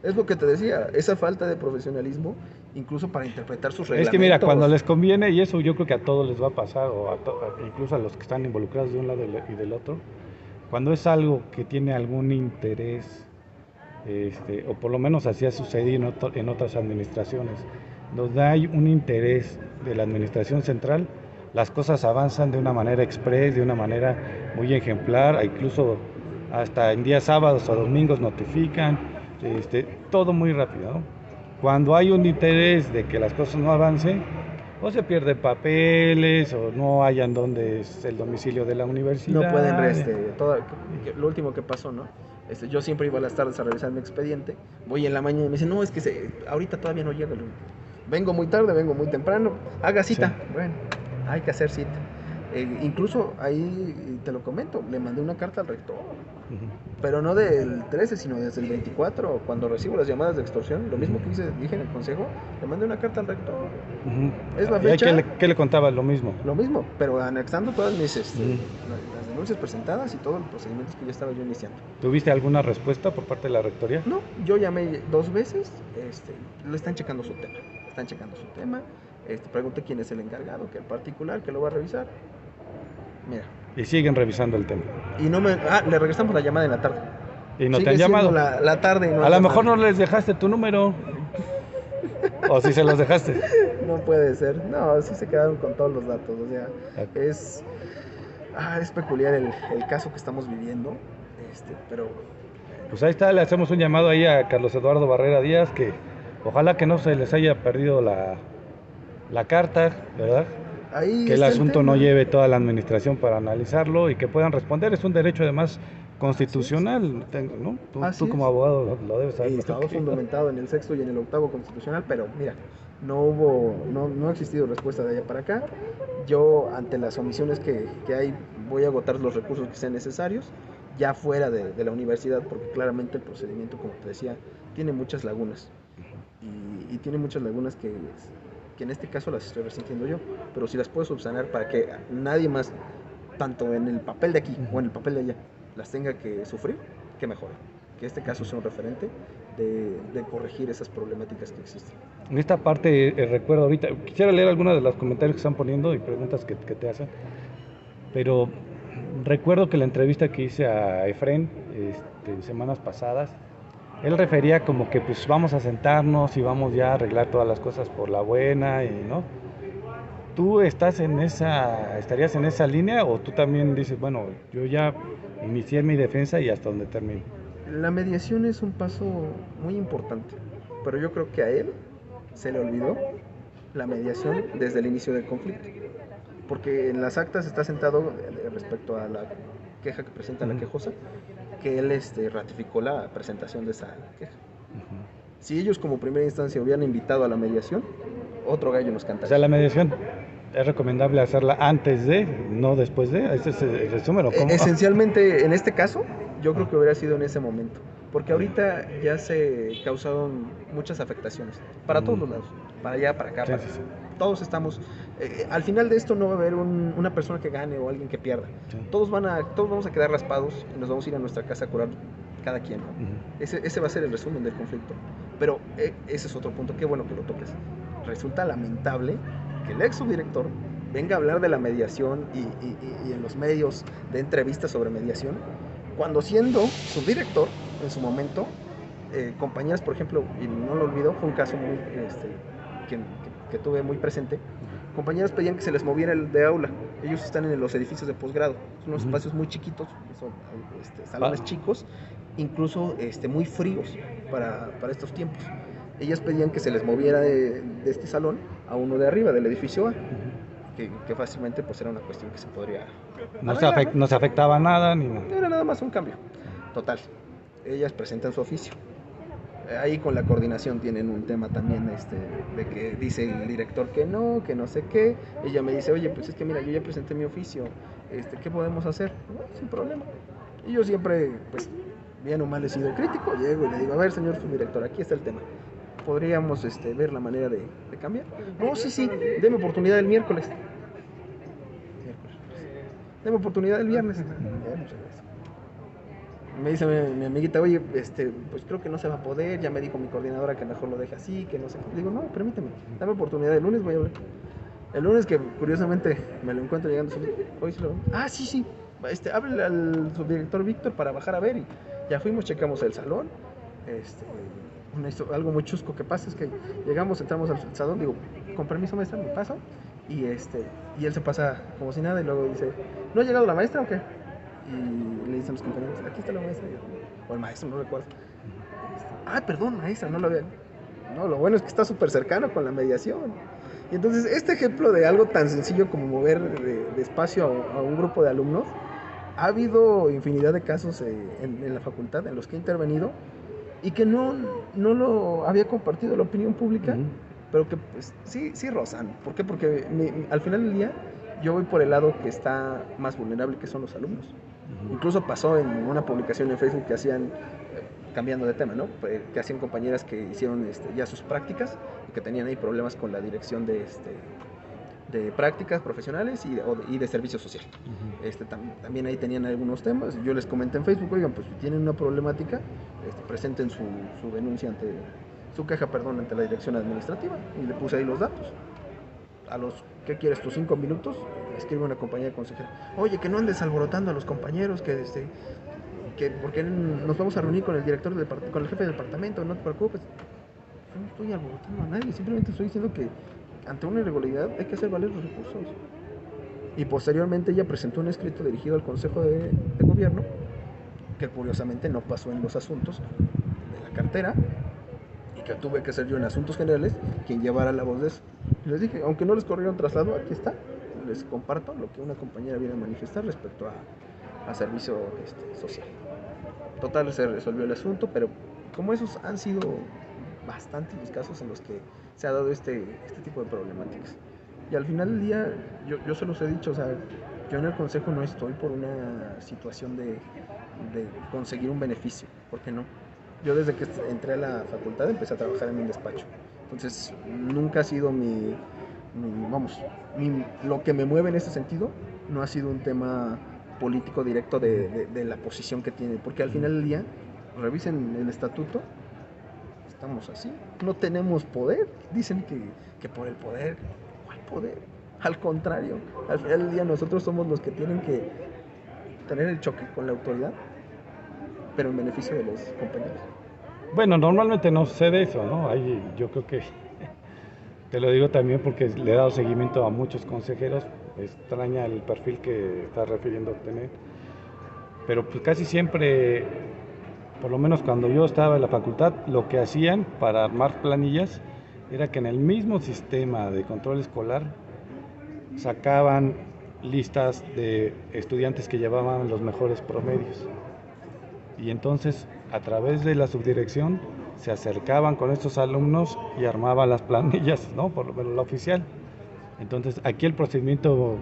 Es lo que te decía, esa falta de profesionalismo, incluso para interpretar sus reglamentos. Es que mira, cuando les conviene, y eso yo creo que a todos les va a pasar, o incluso a los que están involucrados de un lado y del otro, cuando es algo que tiene algún interés, o por lo menos así ha sucedido en otras administraciones, donde hay un interés de la administración central, las cosas avanzan de una manera express, de una manera muy ejemplar, incluso hasta en días sábados o domingos notifican, todo muy rápido, ¿no? Cuando hay un interés de que las cosas no avancen, o se pierden papeles, o no hayan donde es el domicilio de la universidad. No pueden, lo último que pasó, ¿no? Yo siempre iba a las tardes a revisar mi expediente, voy en la mañana y me dicen, no, es que ahorita todavía no llega, vengo muy tarde, vengo muy temprano, haga cita. Sí. Bueno, hay que hacer cita. Incluso ahí, te lo comento, le mandé una carta al rector, pero no del 13, sino desde el 24, cuando recibo las llamadas de extorsión, lo mismo que dije en el consejo, le mandé una carta al rector. Es la fecha. ¿Qué le contaba? Lo mismo, pero anexando todas mis las denuncias presentadas y todos los procedimientos que ya estaba yo iniciando. ¿Tuviste alguna respuesta por parte de la rectoría? No, yo llamé 2 veces, le están checando su tema, pregunté quién es el encargado, que el particular, que lo va a revisar. Mira. Y siguen revisando el tema. Y le regresamos la llamada en la tarde. ¿Y no te han llamado? La tarde. No, a lo mejor no les dejaste tu número. ¿O si se los dejaste? No puede ser. No, sí se quedaron con todos los datos. O sea, okay. Es peculiar el caso que estamos viviendo. Pero... Pues ahí está, le hacemos un llamado ahí a Carlos Eduardo Barrera Díaz, que ojalá que no se les haya perdido la carta, ¿verdad? Ahí que el asunto no lleve toda la administración para analizarlo y que puedan responder. Es un derecho además constitucional, ¿no? Tú como abogado lo debes saber. Estaba fundamentado en el 6º y en el 8º constitucional, pero mira, no ha existido respuesta de allá para acá. Yo, ante las omisiones que hay, voy a agotar los recursos que sean necesarios, ya fuera de la universidad, porque claramente el procedimiento, como te decía, tiene muchas lagunas. Y tiene muchas lagunas que en este caso las estoy resintiendo yo, pero si las puedo subsanar para que nadie más, tanto en el papel de aquí o en el papel de allá, las tenga que sufrir, que mejor. Que este caso sea un referente de corregir esas problemáticas que existen. En esta parte, recuerdo ahorita, quisiera leer algunos de los comentarios que están poniendo y preguntas que te hacen, pero recuerdo que la entrevista que hice a Efren semanas pasadas, él refería como que pues vamos a sentarnos y vamos ya a arreglar todas las cosas por la buena, ¿no? ¿Tú estarías en esa línea o tú también dices, bueno, yo ya inicié mi defensa y hasta donde termine? La mediación es un paso muy importante, pero yo creo que a él se le olvidó la mediación desde el inicio del conflicto, porque en las actas está sentado respecto a la queja que presenta la quejosa, que él ratificó la presentación de esa queja. Si ellos como primera instancia hubieran invitado a la mediación, otro gallo nos cantaría. O sea, la mediación es recomendable hacerla antes de, no después de. ¿Ese es el resumen o cómo? Esencialmente, en este caso, yo creo que hubiera sido en ese momento, porque ahorita ya se causaron muchas afectaciones, para todos los lados, para allá, para acá, sí. Todos estamos, al final de esto no va a haber una persona que gane o alguien que pierda, sí. Todos vamos a quedar raspados y nos vamos a ir a nuestra casa a curar cada quien, ¿no? Ese va a ser el resumen del conflicto, pero ese es otro punto, qué bueno que lo toques. Resulta lamentable que el ex subdirector venga a hablar de la mediación y en los medios de entrevistas sobre mediación, cuando siendo subdirector en su momento, compañeras, por ejemplo, y no lo olvido, fue un caso muy que tuve muy presente, compañeros pedían que se les moviera el de aula. Ellos están en los edificios de posgrado, son unos espacios muy chiquitos, son salones chicos, incluso muy fríos para estos tiempos. Ellas pedían que se les moviera de este salón a uno de arriba, del edificio A, que fácilmente pues era una cuestión que se podría arreglar, No se afectaba nada ni nada. era nada más un cambio. Total, ellas presentan su oficio. Ahí con la coordinación tienen un tema también de que dice el director que no sé qué. Ella me dice, oye, pues es que mira, yo ya presenté mi oficio, ¿qué podemos hacer? No, sin problema. Y yo siempre, pues, bien o mal he sido crítico, llego y le digo, a ver, señor subdirector, aquí está el tema. ¿Podríamos ver la manera de cambiar? No, sí, deme oportunidad el miércoles. Deme oportunidad el viernes. Muchas gracias. Me dice mi amiguita, oye, pues creo que no se va a poder, ya me dijo mi coordinadora que mejor lo deje así, que no sé qué. Digo, no, permíteme, dame oportunidad, el lunes voy a hablar. El lunes que curiosamente me lo encuentro llegando, hoy se lo... Ah, sí, háblale al subdirector Víctor para bajar a ver, y ya fuimos, checamos el salón, algo muy chusco que pasa es que llegamos, entramos al salón, digo, con permiso maestra, me paso, y él se pasa como si nada, y luego dice, ¿no ha llegado la maestra o qué? Y le dicen los compañeros, aquí está la maestra, o el maestro, no recuerdo. Perdón, maestra, no lo había... No, lo bueno es que está súper cercano con la mediación. Y entonces este ejemplo de algo tan sencillo como mover de espacio a un grupo de alumnos, ha habido infinidad de casos en la facultad en los que he intervenido y que no lo había compartido la opinión pública, pero que pues, sí rozan. ¿Por qué? Porque al final del día yo voy por el lado que está más vulnerable, que son los alumnos. Incluso pasó en una publicación en Facebook que hacían, cambiando de tema, ¿no? Que hacían compañeras que hicieron ya sus prácticas y que tenían ahí problemas con la dirección de prácticas profesionales y de servicio social. También ahí tenían algunos temas. Yo les comenté en Facebook, oigan, pues si tienen una problemática, presenten su denuncia su queja, ante la dirección administrativa, y le puse ahí los datos. A los, ¿qué quieres? ¿Tus 5 minutos? Me escribe una compañera consejera, oye, que no andes alborotando a los compañeros, que porque nos vamos a reunir con el director con el jefe del departamento, no te preocupes. Yo no estoy alborotando a nadie, simplemente estoy diciendo que ante una irregularidad hay que hacer valer los recursos. Y posteriormente ella presentó un escrito dirigido al Consejo de Gobierno, que curiosamente no pasó en los asuntos de la cartera, y que tuve que ser yo en asuntos generales quien llevara la voz de eso. Y les dije, aunque no les corrieron traslado, aquí está, les comparto lo que una compañera viene a manifestar respecto a servicio social. Total, se resolvió el asunto, pero como esos han sido bastantes los casos en los que se ha dado este tipo de problemáticas. Y al final del día, yo se los he dicho, o sea, yo en el consejo no estoy por una situación de conseguir un beneficio, ¿por qué no? Yo desde que entré a la facultad empecé a trabajar en un despacho, entonces nunca ha sido lo que me mueve en ese sentido no ha sido un tema político directo de la posición que tiene, porque al final del día, revisen el estatuto, estamos así, no tenemos poder, dicen que por el poder, ¿cuál poder? Al contrario, al final del día nosotros somos los que tienen que tener el choque con la autoridad, pero en beneficio de los compañeros. Bueno, normalmente no sucede eso, ¿no? Yo creo que, te lo digo también porque le he dado seguimiento a muchos consejeros, extraña el perfil que estás refiriendo a tener, pero pues casi siempre, por lo menos cuando yo estaba en la facultad, lo que hacían para armar planillas era que en el mismo sistema de control escolar sacaban listas de estudiantes que llevaban los mejores promedios. Y entonces, a través de la subdirección, se acercaban con estos alumnos y armaban las planillas, ¿no? Por lo menos la oficial. Entonces, aquí el procedimiento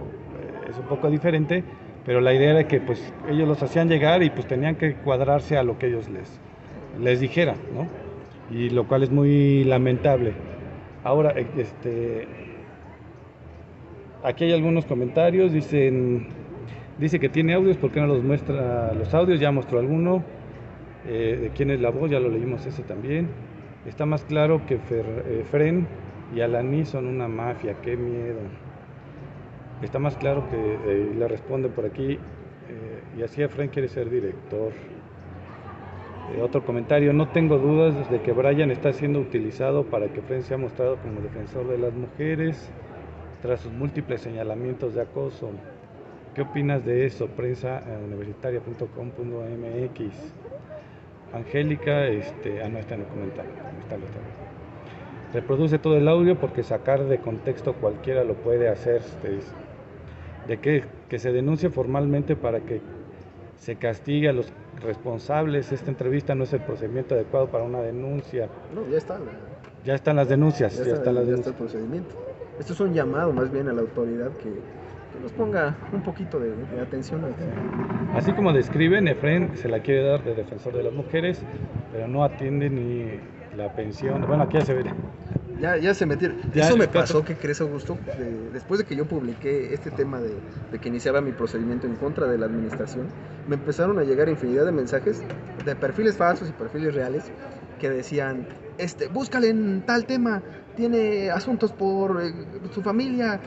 es un poco diferente, pero la idea era que pues ellos los hacían llegar y pues tenían que cuadrarse a lo que ellos les dijeran, ¿no? Y lo cual es muy lamentable. Ahora, aquí hay algunos comentarios, dice que tiene audios, ¿por qué no los muestra los audios? Ya mostró alguno. ¿De quién es la voz? Ya lo leímos ese también. Está más claro que Fren y Alaní son una mafia, qué miedo. Está más claro que le responden por aquí, y así Fren quiere ser director. Otro comentario, no tengo dudas de que Brian está siendo utilizado para que Fren sea mostrado como defensor de las mujeres. tras sus múltiples señalamientos de acoso. ¿Qué opinas de eso? Prensa universitaria.com.mx. Angélica, no está en el comentario. Está. Reproduce todo el audio porque sacar de contexto cualquiera lo puede hacer. De que se denuncie formalmente para que se castigue a los responsables. Esta entrevista no es el procedimiento adecuado para una denuncia. No, ya está. Ya están las denuncias. Ya está el procedimiento. Esto es un llamado más bien a la autoridad que nos ponga un poquito de atención al tema. Así como describen, Efraín se la quiere dar de defensor de las mujeres, pero no atiende ni la pensión. Bueno, aquí ya se ve. Ya se metieron. Eso me pasó, ¿qué crees, Augusto? Después de que yo publiqué este tema de que iniciaba mi procedimiento en contra de la administración, me empezaron a llegar infinidad de mensajes de perfiles falsos y perfiles reales que decían, búscale en tal tema, tiene asuntos por su familia,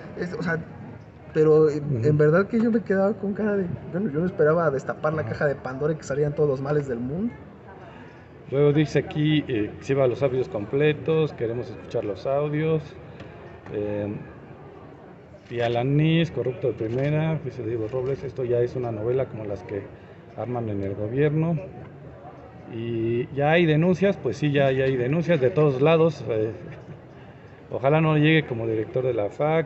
pero en verdad que yo me quedaba con cara de, bueno, yo no esperaba destapar la caja de Pandora y que salían todos los males del mundo. Luego dice aquí, si va los audios completos, queremos escuchar los audios. Y Alanis, corrupto de primera, dice Diego Robles, esto ya es una novela como las que arman en el gobierno. Y ya hay denuncias, pues sí, ya hay denuncias de todos lados. Ojalá no llegue como director de la FA.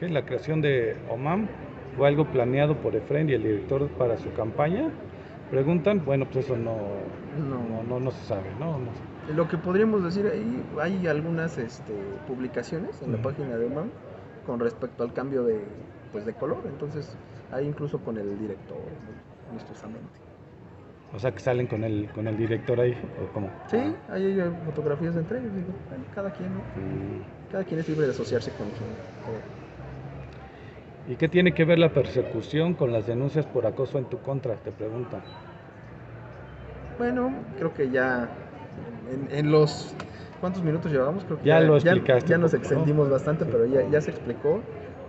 La creación de OMAM fue algo planeado por Efraín y el director para su campaña. Preguntan, bueno, pues eso no se sabe, ¿no? Lo que podríamos decir ahí, hay algunas publicaciones en la página de OMAM con respecto al cambio de color, entonces hay incluso con el director, amistosamente. O sea, que salen con el director ahí, ¿o cómo? Sí, hay fotografías entre ellos, digo, cada quien, ¿no? Cada quien es libre de asociarse con quien. ¿Y qué tiene que ver la persecución con las denuncias por acoso en tu contra? Te preguntan. Bueno, creo que ya en los... ¿Cuántos minutos llevamos? Creo que ya lo explicaste. Ya nos extendimos bastante, pero ya se explicó.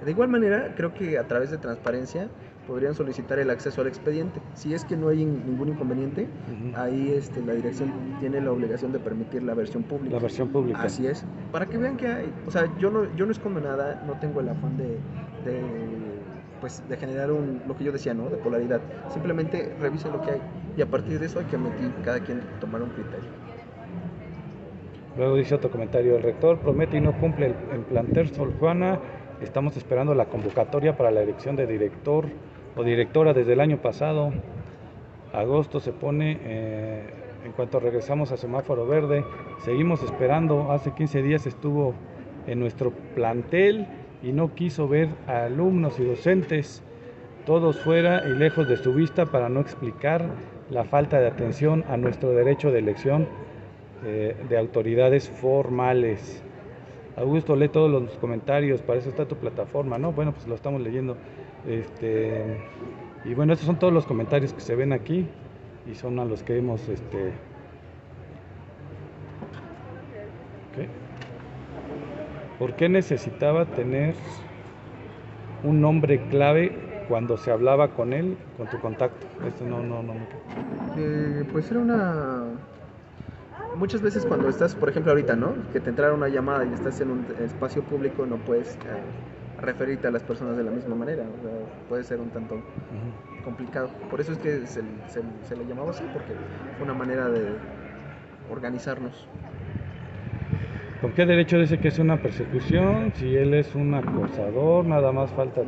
De igual manera, creo que a través de transparencia podrían solicitar el acceso al expediente. Si es que no hay ningún inconveniente, ahí la dirección tiene la obligación de permitir la versión pública. La versión pública. Así es. Para que vean que hay. O sea, yo no escondo nada, no tengo el afán de generar lo que yo decía, ¿no? De polaridad. Simplemente revisen lo que hay y a partir de eso hay que cada quien tomar un criterio. Luego dice otro comentario, el rector promete y no cumple en plantel Sor Juana. Estamos esperando la convocatoria para la elección de director o directora desde el año pasado. Agosto se pone, en cuanto regresamos a semáforo verde, seguimos esperando. Hace 15 días estuvo en nuestro plantel y no quiso ver a alumnos y docentes, todos fuera y lejos de su vista, para no explicar la falta de atención a nuestro derecho de elección de autoridades formales. Augusto, lee todos los comentarios, para eso está tu plataforma, ¿no? Bueno, pues lo estamos leyendo. Y bueno, estos son todos los comentarios que se ven aquí y son a los que hemos ¿Qué? ¿Por qué necesitaba tener un nombre clave cuando se hablaba con él, con tu contacto? Esto no me... Pues era una... Muchas veces cuando estás, por ejemplo ahorita, ¿no? Que te entrara una llamada y estás en un espacio público, no puedes referirte a las personas de la misma manera. O sea, puede ser un tanto complicado. Por eso es que se le llamaba así, porque fue una manera de organizarnos. ¿Con qué derecho dice que es una persecución? Si él es un acosador, nada más falta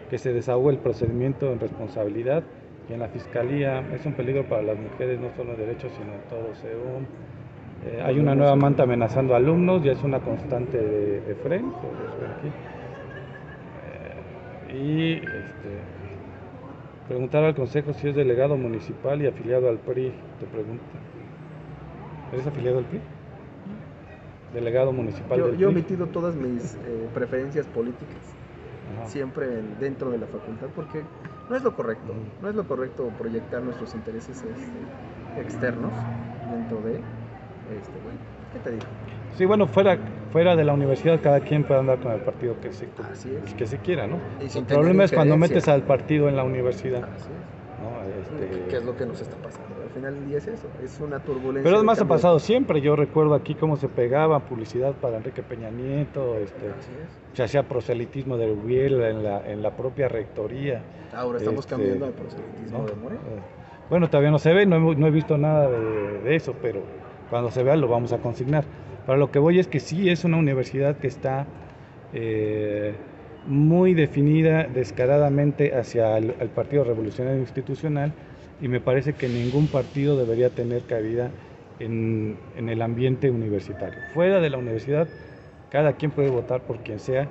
que se desahogue el procedimiento en responsabilidad. Y en la fiscalía es un peligro para las mujeres, no solo en derechos, sino en todo según. Hay una nueva manta amenazando a alumnos, ya es una constante de Efraín. Preguntar al consejo si es delegado municipal y afiliado al PRI, te pregunto. ¿Eres afiliado al PRI? Delegado municipal del PRI. Yo he omitido todas mis preferencias políticas. Ajá. Siempre dentro de la facultad, porque no es lo correcto. No es lo correcto proyectar nuestros intereses externos dentro de ¿qué te digo? Sí, bueno, fuera de la universidad cada quien puede andar con el partido que se quiera, ¿no? El problema es cuando metes al partido en la universidad. Así es. ¿no? ¿Qué es lo que nos está pasando? Al final del día es eso, es una turbulencia. Pero de además ha cambio. pasado siempre. Yo recuerdo aquí cómo se pegaba publicidad para Enrique Peña Nieto, Así es. se hacía proselitismo de Rubiel en la propia rectoría. Ahora estamos Este, cambiando al proselitismo ¿no? de Moreno. Bueno, todavía no se ve, no he visto nada de eso, pero cuando se vea lo vamos a consignar. Para lo que voy es que sí es una universidad que está muy definida descaradamente hacia el Partido Revolucionario Institucional, y me parece que ningún partido debería tener cabida en el ambiente universitario. Fuera de la universidad, cada quien puede votar por quien sea,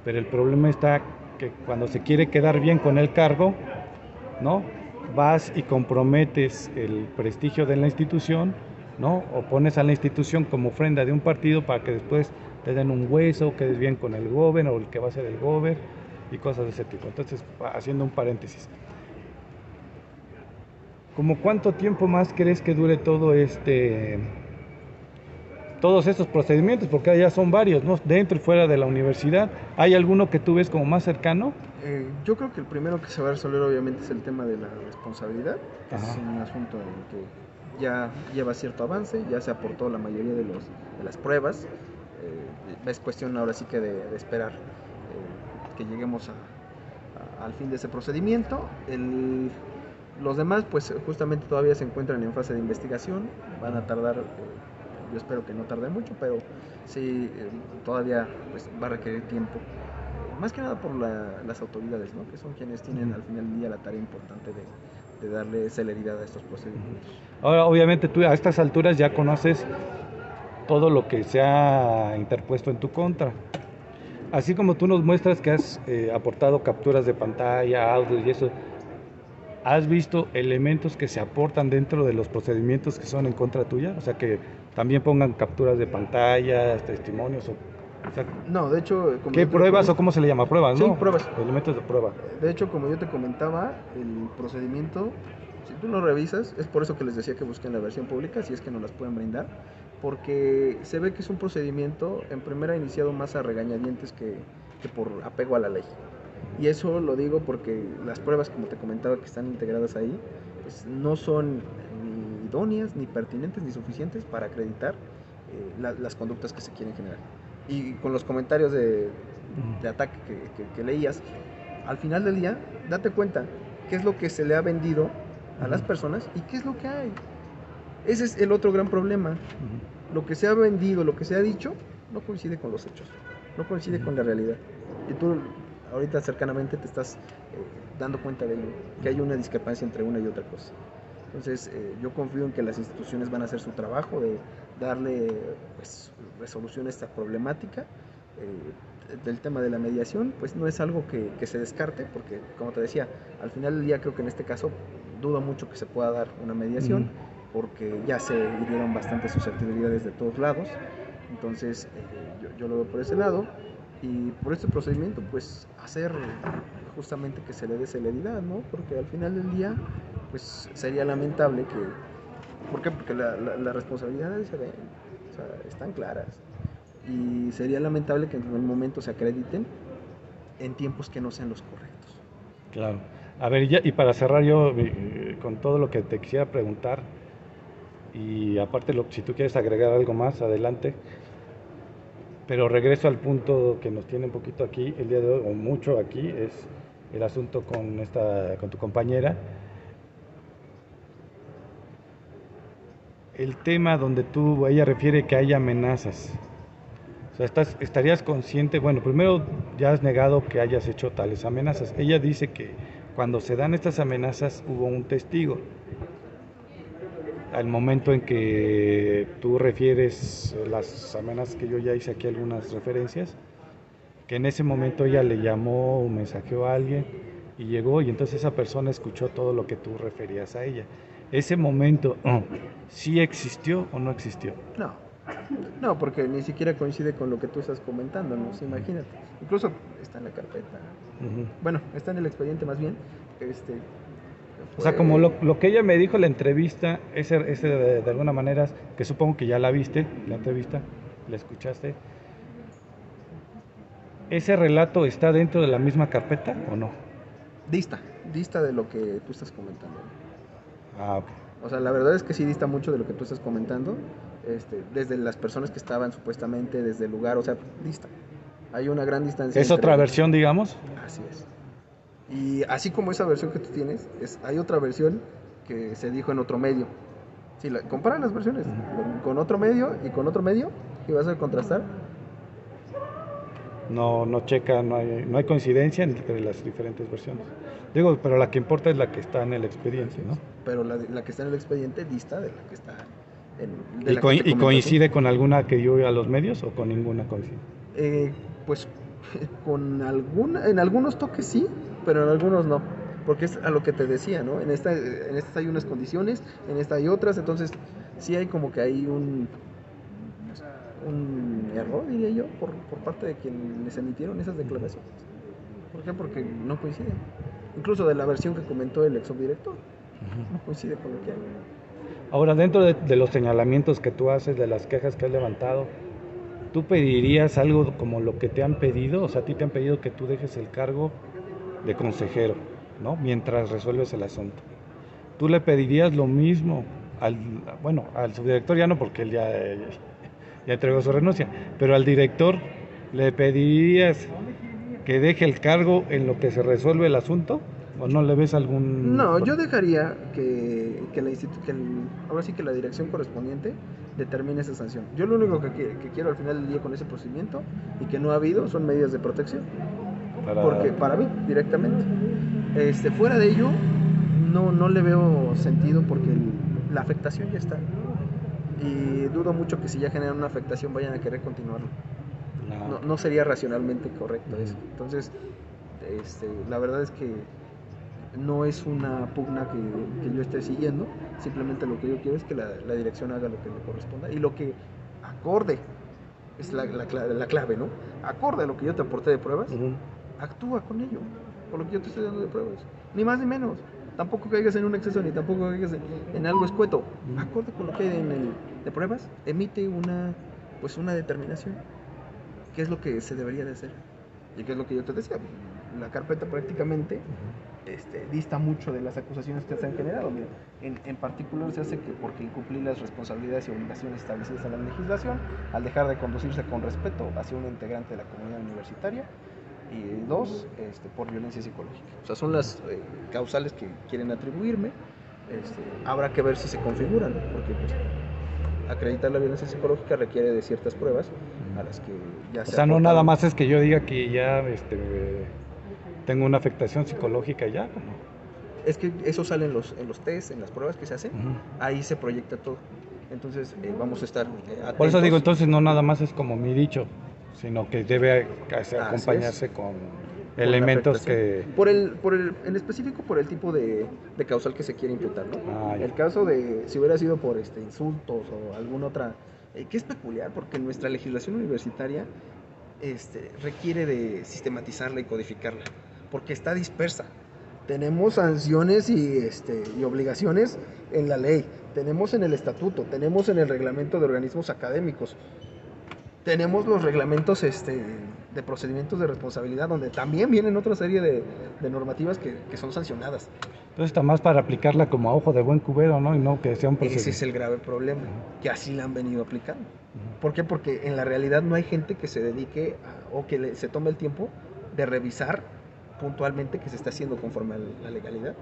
pero el problema está que cuando se quiere quedar bien con el cargo, ¿no? Vas y comprometes el prestigio de la institución, ¿no? O pones a la institución como ofrenda de un partido para que después te den un hueso, quedes bien con el gober o el que va a ser el gober y cosas de ese tipo. Entonces, haciendo un paréntesis, ¿cómo cuánto tiempo más crees que dure todos estos procedimientos? Porque ya son varios, ¿no? Dentro y fuera de la universidad. ¿Hay alguno que tú ves como más cercano? Yo creo que el primero que se va a resolver obviamente es el tema de la responsabilidad, que Ajá. es un asunto en el que ya lleva cierto avance, ya se aportó la mayoría de las pruebas. Es cuestión ahora sí que de esperar que lleguemos al fin de ese procedimiento. Los demás pues justamente todavía se encuentran en fase de investigación, van a tardar, yo espero que no tarde mucho, pero sí todavía pues, va a requerir tiempo. Más que nada por las autoridades, ¿no? Que son quienes tienen al final del día la tarea importante de darle celeridad a estos procedimientos. Ahora, obviamente tú a estas alturas ya conoces todo lo que se ha interpuesto en tu contra. Así como tú nos muestras que has aportado capturas de pantalla, audio y eso, ¿has visto elementos que se aportan dentro de los procedimientos que son en contra tuya? O sea, que también pongan capturas de pantallas, testimonios, o sea, No, de hecho... ¿qué pruebas o cómo se le llama? Pruebas, Sí, ¿no? pruebas. Elementos de prueba. De hecho, como yo te comentaba, el procedimiento, si tú lo revisas, es por eso que les decía que busquen la versión pública, si es que nos las pueden brindar, porque se ve que es un procedimiento en primera iniciado más a regañadientes que por apego a la ley. Y eso lo digo porque las pruebas, como te comentaba, que están integradas ahí, pues no son ni idóneas, ni pertinentes, ni suficientes para acreditar las conductas que se quieren generar. Y con los comentarios de ataque que leías, al final del día, date cuenta qué es lo que se le ha vendido a las personas y qué es lo que hay. Ese es el otro gran problema. Lo que se ha vendido, lo que se ha dicho, no coincide con los hechos, no coincide con la realidad. Y tú ahorita cercanamente te estás dando cuenta de ello, que hay una discrepancia entre una y otra cosa. Entonces yo confío en que las instituciones van a hacer su trabajo de darle pues, resolución a esta problemática. Del tema de la mediación, pues no es algo que se descarte, porque como te decía, al final del día creo que en este caso dudo mucho que se pueda dar una mediación, porque ya se hirieron bastantes susceptibilidades de todos lados. Entonces yo lo veo por ese lado, y por este procedimiento pues hacer justamente que se le dé celeridad, ¿no? Porque al final del día pues sería lamentable que... ¿Por qué? Porque las responsabilidades se ven, o sea, están claras, y sería lamentable que en el momento se acrediten en tiempos que no sean los correctos. Claro. A ver, y para cerrar yo con todo lo que te quisiera preguntar, y aparte si tú quieres agregar algo más, adelante, pero regreso al punto que nos tiene un poquito aquí el día de hoy, o mucho aquí, es el asunto con tu compañera. El tema donde ella refiere que hay amenazas. O sea, estarías consciente, bueno, primero ya has negado que hayas hecho tales amenazas. Ella dice que cuando se dan estas amenazas hubo un testigo. Al momento en que tú refieres las amenazas, que yo ya hice aquí algunas referencias, que en ese momento ella le llamó o mensajeó a alguien y llegó, y entonces esa persona escuchó todo lo que tú referías a ella. ¿Ese momento sí existió o no existió? No, porque ni siquiera coincide con lo que tú estás comentando, ¿no? Imagínate. Incluso está en la carpeta. Bueno, está en el expediente más bien. O sea, como lo que ella me dijo en la entrevista, ese de alguna manera, que supongo que ya la viste, la entrevista, la escuchaste, ¿ese relato está dentro de la misma carpeta o no? Dista dista de lo que tú estás comentando. Ah, ok. O sea, la verdad es que sí dista mucho de lo que tú estás comentando, desde las personas que estaban supuestamente, desde el lugar, o sea, dista. Hay una gran distancia. ¿Es otra versión, digamos? Así es. Y así como esa versión que tú tienes, hay otra versión que se dijo en otro medio. Si compara las versiones con otro medio y con otro medio, y vas a contrastar. No checa, no hay coincidencia entre las diferentes versiones. Digo, pero la que importa es la que está en el expediente, ¿no? Pero la que está en el expediente dista de la que está de ¿Y, la que te y comento coincide con alguna que dio a los medios o con ninguna coincide? Pues con en algunos toques sí, pero en algunos no. Porque es a lo que te decía, ¿no? En esta hay unas condiciones, en esta hay otras, entonces sí hay como que hay un error, diría yo, por parte de quienes emitieron esas declaraciones. ¿Por qué? Porque no coinciden. Incluso de la versión que comentó el ex subdirector, no coincide con lo que hay. Ahora, dentro de los señalamientos que tú haces, de las quejas que has levantado, ¿tú pedirías algo como lo que te han pedido? O sea, a ti te han pedido que tú dejes el cargo de consejero, ¿no? Mientras resuelves el asunto. ¿Tú le pedirías lo mismo al subdirector? Ya no, porque él ya entregó su renuncia, pero al director le pedirías que deje el cargo en lo que se resuelve el asunto? ¿O no le ves algún...? No, yo dejaría ahora sí que la dirección correspondiente determine esa sanción. Yo lo único que quiero al final del día con ese procedimiento y que no ha habido son medidas de protección. Porque para mí, directamente. Fuera de ello, no le veo sentido porque la afectación ya está. Y dudo mucho que si ya generan una afectación vayan a querer continuarlo. No sería racionalmente correcto eso. Entonces, la verdad es que no es una pugna que yo esté siguiendo, simplemente lo que yo quiero es que la dirección haga lo que le corresponda y lo que acorde, es la clave, ¿no? Acorde a lo que yo te aporté de pruebas, actúa con ello, con lo que yo te estoy dando de pruebas, ni más ni menos. Tampoco caigas en un exceso ni tampoco caigas en algo escueto. Acorde con lo que hay de pruebas, emite una determinación. ¿Qué es lo que se debería de hacer? Y qué es lo que yo te decía. La carpeta prácticamente dista mucho de las acusaciones que se han generado. Mira, en particular se hace que porque incumplir las responsabilidades y obligaciones establecidas en la legislación, al dejar de conducirse con respeto hacia un integrante de la comunidad universitaria, y dos, por violencia psicológica. O sea, son las causales que quieren atribuirme. Habrá que ver si se configuran, porque pues, acreditar la violencia psicológica requiere de ciertas pruebas a las que ya se... O sea, no nada más es que yo diga que ya tengo una afectación psicológica ya, ¿no? Es que eso sale en los test, en las pruebas que se hacen, ahí se proyecta todo. Entonces vamos a estar atentos. Por eso digo, entonces no nada más es como mi dicho, sino que debe acompañarse con elementos que... En específico por el tipo de causal que se quiere imputar, ¿no? El caso de si hubiera sido por insultos o alguna otra, que es peculiar porque nuestra legislación universitaria requiere de sistematizarla y codificarla, porque está dispersa. Tenemos sanciones y obligaciones en la ley, tenemos en el estatuto, tenemos en el reglamento de organismos académicos, tenemos los reglamentos de procedimientos de responsabilidad, donde también vienen otra serie de normativas que son sancionadas. Entonces está más para aplicarla como a ojo de buen cubero, ¿no? Y no que sea un procedimiento. Ese es el grave problema, que así la han venido aplicando. ¿Por qué? Porque en la realidad no hay gente que se dedique o que se tome el tiempo de revisar puntualmente que se está haciendo conforme a la legalidad.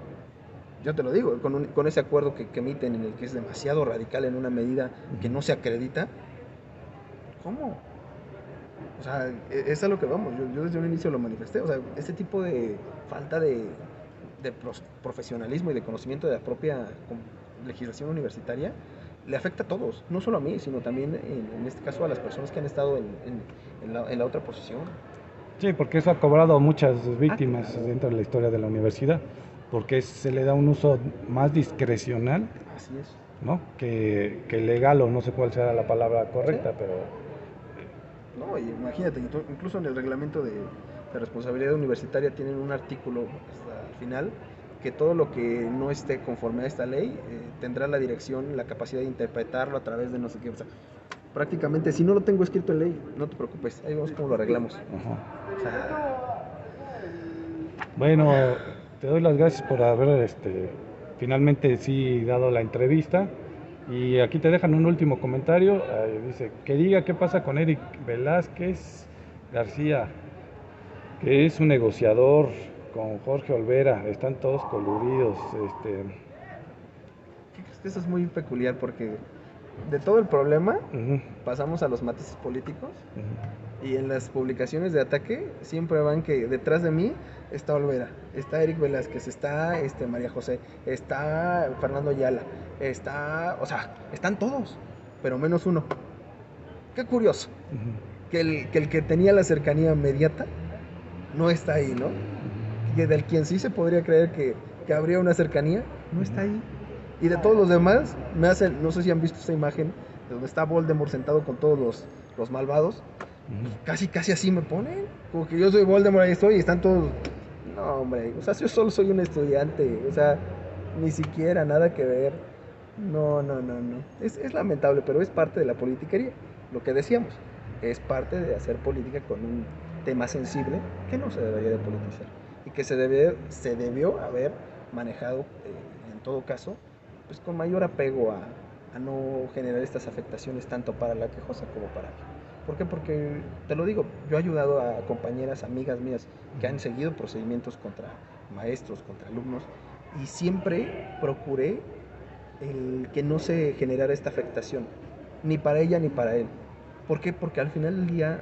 Yo te lo digo, con ese acuerdo que emiten en el que es demasiado radical en una medida que no se acredita. ¿Cómo? O sea, es a lo que vamos. Yo desde un inicio lo manifesté. O sea, este tipo de falta de profesionalismo y de conocimiento de la propia legislación universitaria le afecta a todos, no solo a mí, sino también en este caso a las personas que han estado en la otra posición. Sí, porque eso ha cobrado muchas víctimas dentro de la historia de la universidad, porque se le da un uso más discrecional. Así es. ¿No? Que legal, o no sé cuál sea la palabra correcta, ¿sí? Pero... No, y imagínate, incluso en el reglamento de responsabilidad universitaria tienen un artículo al final que todo lo que no esté conforme a esta ley tendrá la dirección la capacidad de interpretarlo a través de no sé qué. O sea, prácticamente, si no lo tengo escrito en ley, no te preocupes, ahí vemos cómo lo arreglamos. Ajá. O sea... Bueno, te doy las gracias por haber finalmente sí dado la entrevista. Y aquí te dejan un último comentario. Dice, que diga qué pasa con Eric Velázquez García, que es un negociador con Jorge Olvera, están todos coludidos. Eso es muy peculiar porque de todo el problema Ujú, pasamos a los matices políticos ujú. y en las publicaciones de ataque siempre van que detrás de mí está Olvera, está Eric Velázquez, está María José, está Fernando Ayala, o sea, están todos, pero menos uno. Qué curioso, que el que tenía la cercanía inmediata no está ahí, ¿no? Que del quien sí se podría creer que habría una cercanía, no está ahí. Y de todos los demás, me hacen, no sé si han visto esta imagen, de donde está Voldemort sentado con todos los malvados, casi así me ponen, como que yo soy Voldemort, ahí estoy, y están todos, no hombre, o sea, yo solo soy un estudiante, o sea, ni siquiera, nada que ver, no, es lamentable, pero es parte de la politiquería, lo que decíamos, es parte de hacer política con un tema sensible que no se debería de politizar, y que se debió haber manejado, en todo caso, pues con mayor apego a no generar estas afectaciones tanto para la quejosa como para mí. ¿Por qué? Porque, te lo digo, yo he ayudado a compañeras, amigas mías que han seguido procedimientos contra maestros, contra alumnos, y siempre procuré el que no se generara esta afectación, ni para ella ni para él. ¿Por qué? Porque al final del día,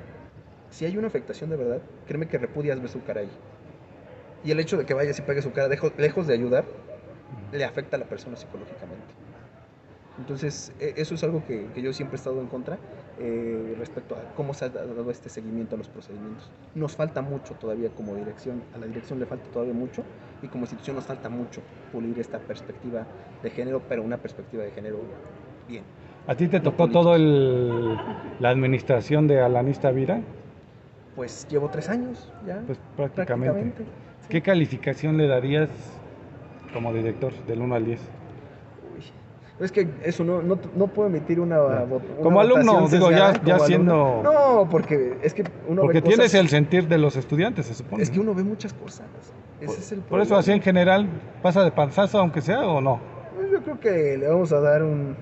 si hay una afectación de verdad, créeme que repudias ver su cara ahí. Y el hecho de que vayas y pegues su cara lejos de ayudar, le afecta a la persona psicológicamente. Entonces, eso es algo que yo siempre he estado en contra respecto a cómo se ha dado este seguimiento a los procedimientos. Nos falta mucho todavía como dirección, a la dirección le falta todavía mucho, y como institución nos falta mucho pulir esta perspectiva de género, pero una perspectiva de género bien. ¿A ti te No tocó política. todo la administración de Alanista Vira? Pues llevo 3 años ya, Pues prácticamente. sí. ¿Qué calificación le darías como director del 1 al 10? Es que eso no puedo emitir una Como alumno, votación digo, sesgada, ya como siendo... alumno. No, porque es que uno Porque ve cosas, tienes el sentir de los estudiantes, se supone. es que uno ve muchas cosas. Ese es el Por eso problema. así en general, ¿pasa de panzazo aunque sea o no? Yo creo que le vamos a dar un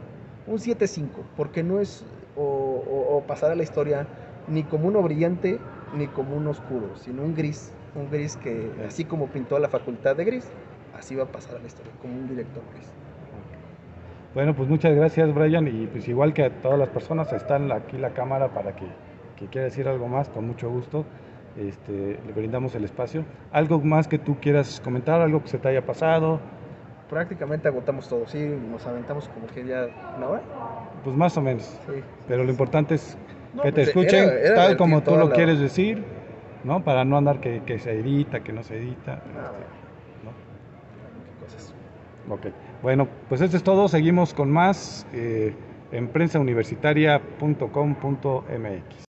7.5, porque no es o pasar a la historia ni como uno brillante ni como un oscuro, sino un gris que así como pintó a la facultad de gris, así va a pasar a la historia, como un director gris. Bueno, pues muchas gracias, Brian, y pues igual que a todas las personas, está aquí la cámara para que quiera decir algo más, con mucho gusto, le brindamos el espacio. ¿Algo más que tú quieras comentar, algo que se te haya pasado? Prácticamente agotamos todo, sí, nos aventamos como que ya una hora. Pues más o menos, Sí. pero lo importante es No, que te pues, escuchen era tal como divertir tú lo toda quieres decir, ¿no? Para no andar que se edita, que no se edita, Nada. ¿no? Qué cosas. Ok, bueno, pues esto es todo, seguimos con más en prensauniversitaria.com.mx.